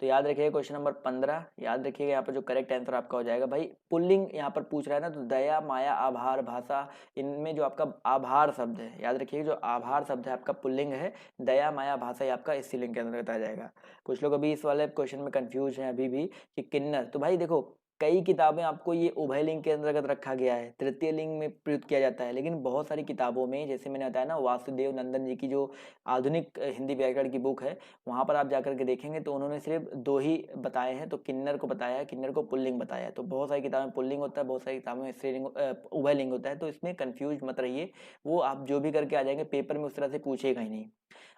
तो याद रखिएगा क्वेश्चन नंबर 15, याद रखिएगा यहाँ पर जो करेक्ट आंसर आपका हो जाएगा भाई, पुल्लिंग यहाँ पर पूछ रहा है ना, तो दया, माया, आभार, भाषा, इनमें जो आपका आभार शब्द है, याद रखिएगा जो आभार शब्द है आपका पुल्लिंग है। दया, माया, भाषा ये आपका स्त्रीलिंग के अंतर्गत आ जाएगा। कुछ लोग अभी इस वाले क्वेश्चन में कंफ्यूज हैं अभी भी कि किन्नर। तो भाई देखो कई किताबें आपको ये उभय लिंग के अंतर्गत रखा गया है, तृतीय लिंग में प्रयुक्त किया जाता है, लेकिन बहुत सारी किताबों में जैसे मैंने बताया ना, वासुदेव नंदन जी की जो आधुनिक हिंदी व्याकरण की बुक है, वहां पर आप जाकर के देखेंगे तो उन्होंने सिर्फ दो ही बताए हैं। तो किन्नर को बताया है, किन्नर को पुल्लिंग बताया है। तो बहुत सारी किताबें पुल्लिंग होता है, बहुत सारी किताबों में स्त्रीलिंग उभय लिंग होता है। तो इसमें कंफ्यूज मत रहिए, वो आप जो भी करके आ जाएंगे पेपर में उस तरह से पूछेगा ही नहीं।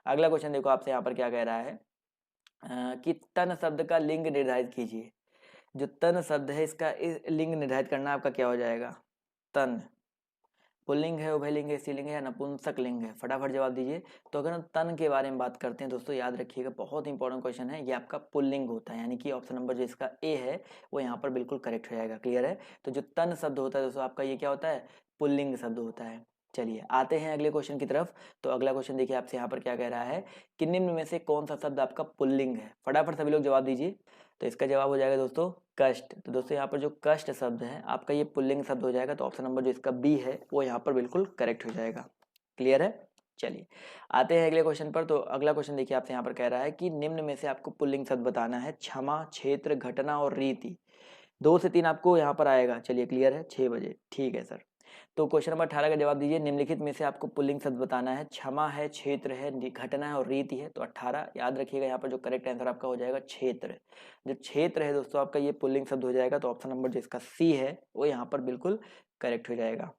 अगला क्वेश्चन देखो आपसे यहाँ पर क्या कह रहा है, कि तन शब्द का लिंग निर्धारित कीजिए। जो तन शब्द है इसका लिंग निर्धारित करना आपका क्या हो जाएगा, तन पुल्लिंग है, उभयलिंग है, स्त्रीलिंग है या नपुंसक लिंग है, फटाफट जवाब दीजिए। तो अगर हम तन के बारे में बात करते हैं दोस्तों, याद रखिएगा बहुत इंपॉर्टेंट क्वेश्चन है, ये आपका पुल्लिंग होता है, यानी कि ऑप्शन नंबर जो इसका ए है वो यहाँ पर बिल्कुल करेक्ट हो जाएगा। क्लियर है। तो जो तन शब्द होता है दोस्तों आपका ये क्या होता है, पुल्लिंग शब्द होता है। चलिए आते हैं अगले क्वेश्चन की तरफ। तो अगला क्वेश्चन देखिए आपसे यहाँ पर क्या कह रहा है, कि निम्न में से कौन सा शब्द आपका पुल्लिंग है, फटाफट सभी लोग जवाब दीजिए। तो इसका जवाब हो जाएगा दोस्तों कष्ट। तो दोस्तों यहाँ पर जो कष्ट शब्द है आपका ये पुल्लिंग शब्द हो जाएगा। तो ऑप्शन नंबर जो इसका बी है वो यहाँ पर बिल्कुल करेक्ट हो जाएगा। क्लियर है। चलिए आते हैं अगले क्वेश्चन पर। तो अगला क्वेश्चन देखिए आपसे यहाँ पर कह रहा है, कि निम्न में से आपको पुल्लिंग शब्द बताना है, क्षमा, क्षेत्र, घटना और रीति। 2 से 3 आपको यहाँ पर आएगा। चलिए क्लियर है, 6 बजे ठीक है सर। तो क्वेश्चन नंबर 18 का जवाब दीजिए। निम्नलिखित में से आपको पुल्लिंग शब्द बताना है, क्षमा है, क्षेत्र है, घटना है और रीति है। तो 18 याद रखिएगा, यहाँ पर जो करेक्ट आंसर आपका हो जाएगा क्षेत्र। जो क्षेत्र है दोस्तों आपका ये पुल्लिंग शब्द हो जाएगा। तो ऑप्शन नंबर जो इसका सी है वो यहाँ पर बिल्कुल करेक्ट हो जाएगा।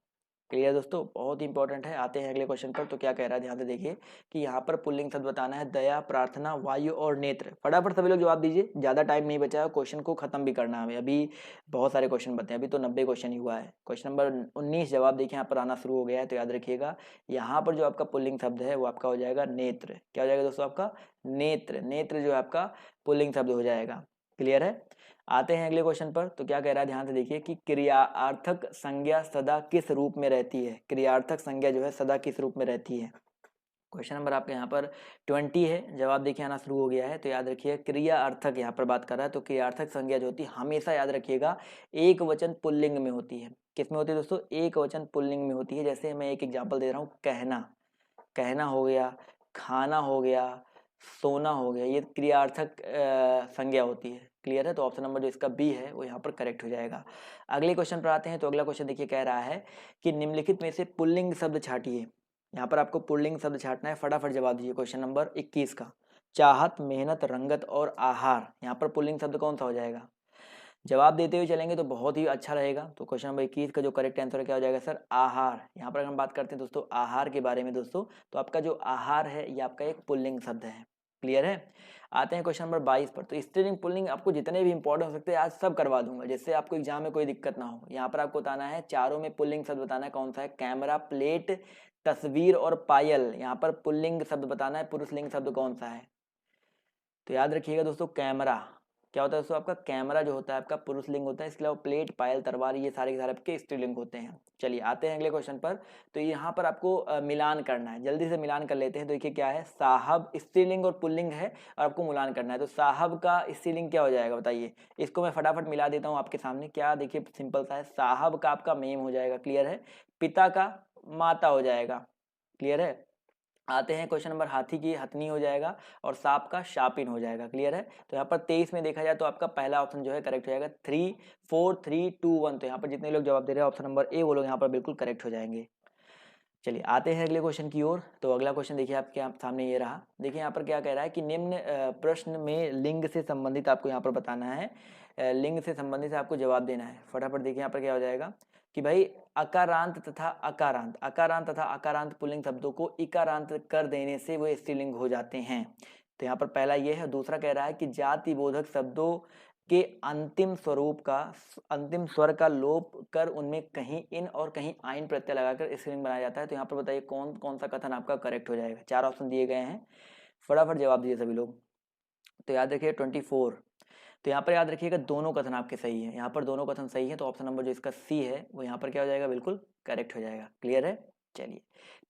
क्लियर दोस्तों, बहुत इंपॉर्टेंट है। आते हैं अगले क्वेश्चन पर। तो क्या कह रहा है ध्यान से देखिए, कि यहाँ पर पुल्लिंग शब्द बताना है, दया, प्रार्थना, वायु और नेत्र। फटाफट सभी लोग जवाब दीजिए, ज्यादा टाइम नहीं बचा है, क्वेश्चन को खत्म भी करना है हमें। अभी बहुत सारे क्वेश्चन बचे हैं, अभी तो 90 क्वेश्चन ही हुआ है। क्वेश्चन नंबर 19 जवाब देखिए यहाँ पर आना शुरू हो गया है। तो याद रखिएगा यहाँ पर जो आपका पुल्लिंग शब्द है वो आपका हो जाएगा नेत्र। क्या हो जाएगा दोस्तों आपका नेत्र। नेत्र जो है आपका पुल्लिंग शब्द हो जाएगा। क्लियर है। आते हैं अगले क्वेश्चन पर। तो क्या कह रहा है ध्यान से देखिए, कि क्रियार्थक संज्ञा सदा किस रूप में रहती है। क्रियार्थक संज्ञा जो है सदा किस रूप में रहती है। क्वेश्चन नंबर आपके यहाँ पर 20 है, जवाब देखिए आना शुरू हो गया है। तो याद रखिए क्रिया अर्थक यहाँ पर बात कर रहा है। तो क्रियार्थक संज्ञा जो होती है हमेशा याद रखिएगा एक वचन पुल्लिंग में होती है। किस में होती है दोस्तों, एक वचन पुल्लिंग में होती है। जैसे मैं एक एग्जाम्पल दे रहा हूँ, कहना, कहना हो गया, खाना हो गया, सोना हो गया, ये क्रियार्थक संज्ञा होती है। क्लियर है। तो ऑप्शन नंबर जो इसका बी है वो यहाँ पर करेक्ट हो जाएगा। अगले क्वेश्चन पर आते हैं। तो अगला क्वेश्चन देखिए कह रहा है, कि निम्नलिखित में से पुल्लिंग शब्द छांटिए। यहाँ पर आपको पुल्लिंग शब्द छाटना है, फटाफट जवाब दीजिए। क्वेश्चन नंबर 21 का, चाहत, मेहनत, रंगत और आहार, यहाँ पर पुल्लिंग शब्द कौन सा हो जाएगा? जवाब देते हुए चलेंगे तो बहुत ही अच्छा रहेगा। तो क्वेश्चन नंबर 21 का जो करेक्ट आंसर क्या हो जाएगा सर? आहार। यहाँ पर अगर हम बात करते हैं दोस्तों आहार के बारे में दोस्तों, तो आपका जो आहार है ये आपका एक पुल्लिंग शब्द है। क्लियर है? आते हैं क्वेश्चन नंबर 22 पर। तो स्त्रीलिंग पुल्लिंग आपको जितने भी इंपॉर्टेंट हो सकते हैं आज सब करवा दूंगा, जिससे आपको एग्जाम में कोई दिक्कत ना हो। यहाँ पर आपको बताना है चारों में पुल्लिंग शब्द बताना है कौन सा है। कैमरा, प्लेट, तस्वीर और पायल। यहाँ पर पुल्लिंग शब्द बताना है, पुरुष लिंग शब्द कौन सा है? तो याद रखिएगा दोस्तों कैमरा क्या होता है दोस्तों? आपका कैमरा जो होता है आपका पुरुष लिंग होता है। इसके अलावा प्लेट, पायल, तलवार ये सारे के सारे आपके स्त्रीलिंग होते हैं। चलिए आते हैं अगले क्वेश्चन पर। तो यहाँ पर आपको मिलान करना है, जल्दी से मिलान कर लेते हैं। तो देखिए क्या है, साहब स्त्रीलिंग और पुल्लिंग है और आपको मिलान करना है। तो साहब का स्त्रीलिंग क्या हो जाएगा बताइए? इसको मैं फटाफट मिला देता हूँ आपके सामने। क्या देखिए सिंपल सा है, साहब का आपका मेम हो जाएगा। क्लियर है? पिता का माता हो जाएगा। क्लियर है? आते हैं क्वेश्चन नंबर, हाथी की हथनी हो जाएगा और सांप का शापिन हो जाएगा। क्लियर है? तो यहाँ पर 23 में देखा जाए तो आपका पहला ऑप्शन जो है करेक्ट हो जाएगा। 3 4 3 2 1। तो यहाँ पर जितने लोग जवाब दे रहे हैं ऑप्शन नंबर ए, वो लोग यहाँ पर बिल्कुल करेक्ट हो जाएंगे। चलिए आते हैं अगले क्वेश्चन की ओर। तो अगला क्वेश्चन देखिए आपके सामने ये रहा। देखिए यहाँ पर क्या कह रहा है कि निम्न प्रश्न में लिंग से संबंधित आपको यहाँ पर बताना है, लिंग से संबंधित आपको जवाब देना है। फटाफट देखिए यहाँ पर क्या हो जाएगा कि भाई अकारांत तथा अकारांत, अकारांत तथा अकारांत पुल्लिंग शब्दों को इकारांत कर देने से वो स्त्रीलिंग हो जाते हैं। तो यहाँ पर पहला ये है। दूसरा कह रहा है कि जाति बोधक शब्दों के अंतिम स्वरूप का, अंतिम स्वर का लोप कर उनमें कहीं इन और कहीं आइन प्रत्यय लगाकर स्त्रीलिंग बनाया जाता है। तो यहाँ पर बताइए कौन कौन सा कथन आपका करेक्ट हो जाएगा? 4 ऑप्शन दिए गए हैं, फटाफट जवाब दीजिए सभी लोग। तो याद रखिए 24। तो यहाँ पर याद रखिएगा दोनों कथन आपके सही है, यहाँ पर दोनों कथन सही है। तो ऑप्शन नंबर जो इसका सी है वो यहाँ पर क्या हो जाएगा? बिल्कुल करेक्ट हो जाएगा। क्लियर है? चलिए,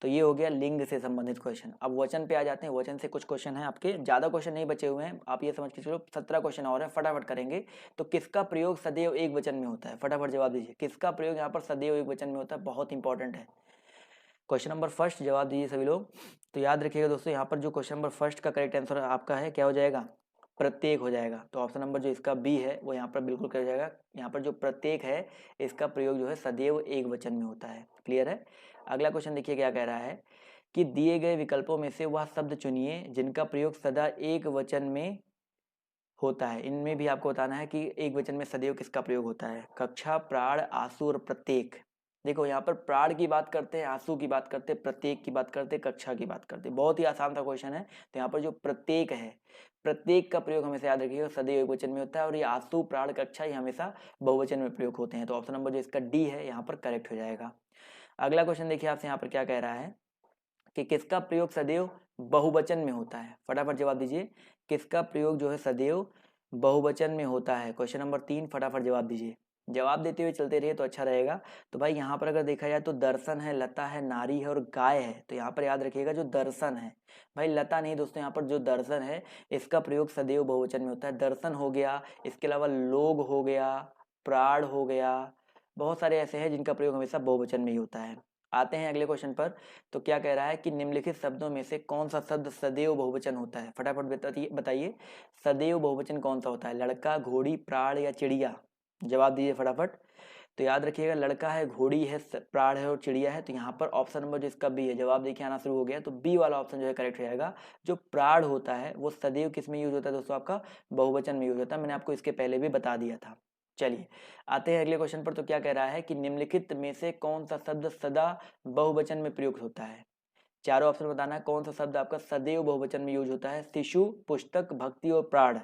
तो ये हो गया लिंग से संबंधित क्वेश्चन। अब वचन पे आ जाते हैं। वचन से कुछ क्वेश्चन है आपके, ज्यादा क्वेश्चन नहीं बचे हुए हैं, आप ये समझ के चलो 17 क्वेश्चन और है, फटाफट करेंगे। तो किसका प्रयोग सदैव एक वचन में होता है? फटाफट जवाब दीजिए। किसका प्रयोग यहाँ पर सदैव एक वचन में होता है? बहुत इंपॉर्टेंट है। क्वेश्चन नंबर फर्स्ट जवाब दीजिए सभी लोग। तो याद रखिएगा दोस्तों यहाँ पर जो क्वेश्चन नंबर फर्स्ट का करेक्ट आंसर आपका है क्या हो जाएगा? प्रत्येक हो जाएगा। तो ऑप्शन नंबर जो इसका बी है वो यहाँ पर बिल्कुल कर जाएगा। यहाँ पर जो प्रत्येक है इसका प्रयोग जो है सदैव एक वचन में होता है। क्लियर है? अगला क्वेश्चन देखिए क्या कह रहा है कि दिए गए विकल्पों में से वह शब्द चुनिए जिनका प्रयोग सदा एक वचन में होता है। इनमें भी आपको बताना है कि एक वचन में सदैव किसका प्रयोग होता है। कक्षा, प्राण, आंसू और प्रत्येक। देखो यहाँ पर प्राण की बात करते हैं, आंसू की बात करते हैं, प्रत्येक की बात करते हैं, कक्षा की बात करते हैं। बहुत ही आसान सा क्वेश्चन है। तो यहाँ पर जो प्रत्येक है, प्रत्येक का प्रयोग हमेशा याद रखिएगा सदैव एक वचन में होता है। और ये आंसू, प्राण, कक्षा ये हमेशा बहुवचन में प्रयोग होते हैं। तो ऑप्शन नंबर जो इसका डी है यहाँ पर करेक्ट हो जाएगा। अगला क्वेश्चन देखिए आपसे यहाँ पर क्या कह रहा है कि किसका प्रयोग सदैव बहुवचन में होता है? फटाफट जवाब दीजिए। किसका प्रयोग जो है सदैव बहुवचन में होता है? क्वेश्चन नंबर 3, फटाफट जवाब दीजिए। जवाब देते हुए चलते रहिए तो अच्छा रहेगा। तो भाई यहाँ पर अगर देखा जाए तो दर्शन है, लता है, नारी है और गाय है। तो यहाँ पर याद रखिएगा जो दर्शन है, भाई लता नहीं दोस्तों, यहाँ पर जो दर्शन है इसका प्रयोग सदैव बहुवचन में होता है। दर्शन हो गया, इसके अलावा लोग हो गया, प्राण हो गया, बहुत सारे ऐसे हैं जिनका प्रयोग हमेशा बहुवचन में ही होता है। आते हैं अगले क्वेश्चन पर। तो क्या कह रहा है कि निम्नलिखित शब्दों में से कौन सा शब्द सदैव बहुवचन होता है? फटाफट बताइए सदैव बहुवचन कौन सा होता है? लड़का, घोड़ी, प्राण या चिड़िया? जवाब दीजिए फटाफट। तो याद रखिएगा लड़का है, घोड़ी है, प्राण है और चिड़िया है। तो यहाँ पर ऑप्शन नंबर जो इसका बी है, जवाब देखिए आना शुरू हो गया। तो बी वाला ऑप्शन जो है करेक्ट हो जाएगा। जो प्राण होता है वो सदैव किस में यूज होता है दोस्तों? आपका बहुवचन में यूज होता है। मैंने आपको इसके पहले भी बता दिया था। चलिए आते हैं अगले क्वेश्चन पर। तो क्या कह रहा है कि निम्नलिखित में से कौन सा शब्द सदा बहुवचन में प्रयुक्त होता है? चारों ऑप्शन बताना है कौन सा शब्द आपका सदैव बहुवचन में यूज होता है। शिशु, पुस्तक, भक्ति और प्राण।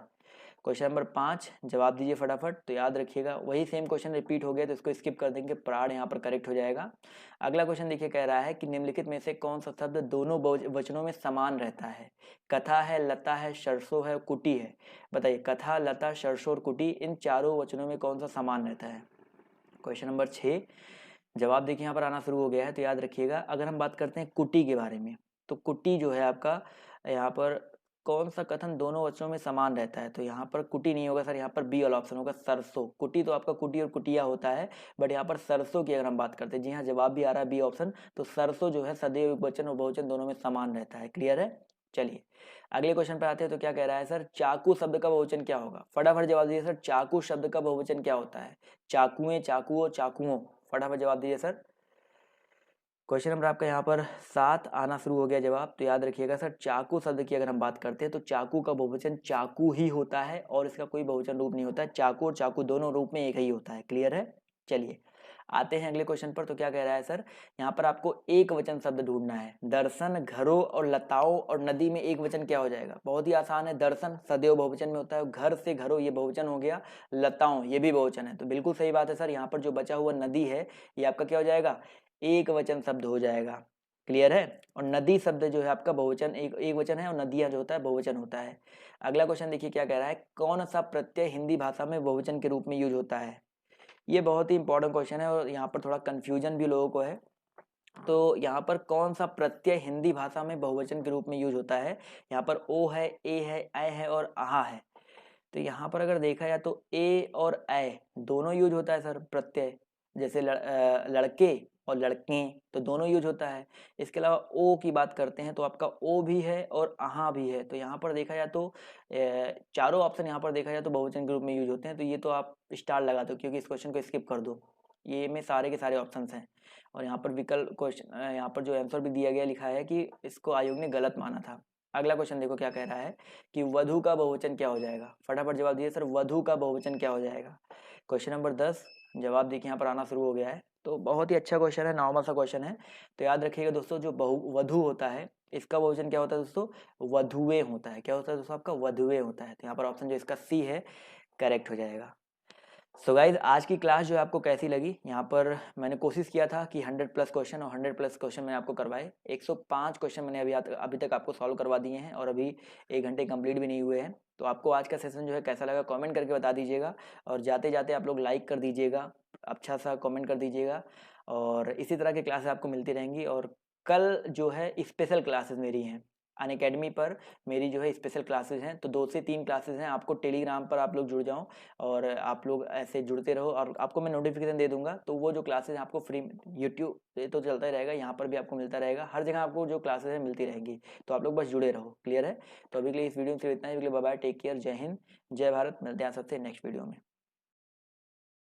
क्वेश्चन नंबर 5 जवाब दीजिए फटाफट। तो याद रखिएगा वही सेम क्वेश्चन रिपीट हो गया तो इसको स्किप कर देंगे, प्राण यहाँ पर करेक्ट हो जाएगा। अगला क्वेश्चन देखिए कह रहा है कि निम्नलिखित में से कौन सा शब्द दोनों वचनों में समान रहता है? कथा है, लता है, सरसों है, कुटी है। बताइए कथा, लता, सरसों और कुटी इन चारों वचनों में कौन सा समान रहता है? क्वेश्चन नंबर 6 जवाब देखिए यहाँ पर आना शुरू हो गया है। तो याद रखिएगा अगर हम बात करते हैं कुटी के बारे में, तो कुटी जो है आपका यहाँ पर कौन सा कथन दोनों वचनों में समान रहता है? तो यहाँ पर कुटी नहीं होगा सर, यहाँ पर बी वाला ऑप्शन होगा सरसों। कुटी तो आपका कुटी और कुटिया होता है, बट यहाँ पर सरसों की अगर हम बात करते हैं, जी हाँ जवाब भी आ रहा है बी ऑप्शन। तो सरसों जो है सदैव वचन और बहुवचन दोनों में समान रहता है। क्लियर है? चलिए अगले क्वेश्चन पे आते हैं। तो क्या कह रहा है सर चाकू शब्द का बहुवचन क्या होगा? फटाफट जवाब दीजिए सर। चाकू शब्द का बहुवचन क्या होता है? चाकुएं, चाकुओं, चाकुओं। फटाफट जवाब दीजिए सर। क्वेश्चन नंबर आपका यहाँ पर 7 आना शुरू हो गया जवाब। तो याद रखिएगा सर, चाकू शब्द की अगर हम बात करते हैं तो चाकू का बहुवचन चाकू ही होता है और इसका कोई बहुवचन रूप नहीं होता है। चाकू और चाकू दोनों रूप में एक ही होता है। क्लियर है? चलिए आते हैं अगले क्वेश्चन पर। तो क्या कह रहा है सर, यहाँ पर आपको एक वचन शब्द ढूंढना है। दर्शन, घरों और लताओं और नदी में एक वचन क्या हो जाएगा? बहुत ही आसान है। दर्शन सदैव बहुवचन में होता है, घर से घरों ये बहुवचन हो गया, लताओं ये भी बहुवचन है। तो बिल्कुल सही बात है सर, यहाँ पर जो बचा हुआ नदी है ये आपका क्या हो जाएगा? एक वचन शब्द हो जाएगा। क्लियर है? और नदी शब्द जो है आपका बहुवचन एक वचन है और नदियां जो होता है बहुवचन होता है। अगला क्वेश्चन देखिए क्या कह रहा है, कौन सा प्रत्यय हिंदी भाषा में बहुवचन के रूप में यूज होता है? ये बहुत ही इंपॉर्टेंट क्वेश्चन है और यहाँ पर थोड़ा कंफ्यूजन भी लोगों को है। तो यहाँ पर कौन सा प्रत्यय हिंदी भाषा में बहुवचन के रूप में यूज होता है? यहाँ पर ओ है, ए है, ऐ है और आहा है। तो यहाँ पर अगर देखा जाए तो ए और ऐ दोनों यूज होता है सर प्रत्यय। जैसे लड़के और लड़के तो दोनों यूज होता है। इसके अलावा ओ की बात करते हैं तो आपका ओ भी है और आहा भी है। तो यहाँ पर देखा जाए तो चारों ऑप्शन यहाँ पर देखा जाए तो बहुवचन के रूप में यूज होते हैं। तो ये तो आप स्टार लगा दो क्योंकि इस क्वेश्चन को स्किप कर दो। ये में सारे के सारे ऑप्शंस हैं और यहाँ पर विकल्प क्वेश्चन यहाँ पर जो आंसर भी दिया गया लिखा है कि इसको आयोग ने गलत माना था। अगला क्वेश्चन देखो क्या कह रहा है कि वधु का बहुवचन क्या हो जाएगा? फटाफट जवाब दीजिए सर, वधु का बहुवचन क्या हो जाएगा? क्वेश्चन नंबर 10 जवाब देखिए यहाँ पर आना शुरू हो गया है। तो बहुत ही अच्छा क्वेश्चन है, नॉर्मल सा क्वेश्चन है। तो याद रखिएगा दोस्तों, जो वधु होता है इसका बहुवचन क्या होता है दोस्तों? वधुएं होता है। क्या होता है दोस्तों आपका? वधुएं होता है। तो यहाँ पर ऑप्शन जो इसका सी है करेक्ट हो जाएगा। सो गाइज आज की क्लास जो है आपको कैसी लगी? यहाँ पर मैंने कोशिश किया था कि 100 प्लस क्वेश्चन और 100 प्लस क्वेश्चन मैंने आपको करवाए। 105 क्वेश्चन मैंने अभी तक आपको सॉल्व करवा दिए हैं और अभी 1 घंटे कंप्लीट भी नहीं हुए हैं। तो आपको आज का सेशन जो है कैसा लगा कमेंट करके बता दीजिएगा और जाते जाते आप लोग लाइक कर दीजिएगा, अच्छा सा कमेंट कर दीजिएगा और इसी तरह की क्लासेस आपको मिलती रहेंगी। और कल जो है स्पेशल क्लासेस मेरी हैं अनअकैडमी पर, मेरी जो है स्पेशल क्लासेस हैं। तो 2 से 3 क्लासेस हैं। आपको टेलीग्राम पर आप लोग जुड़ जाओ और आप लोग ऐसे जुड़ते रहो और आपको मैं नोटिफिकेशन दे दूंगा। तो वो जो क्लासेस हैं आपको फ्री यूट्यूब पे तो चलता ही रहेगा, यहाँ पर भी आपको मिलता रहेगा, हर जगह आपको जो क्लासेस है मिलती रहेंगी। तो आप लोग बस जुड़े रहो। क्लियर है? तो अभी के लिए इस वीडियो में सिर्फ इतना ही। बाय बाय, टेक केयर, जय हिंद, जय भारत। मिलते हैं सबसे नेक्स्ट वीडियो में।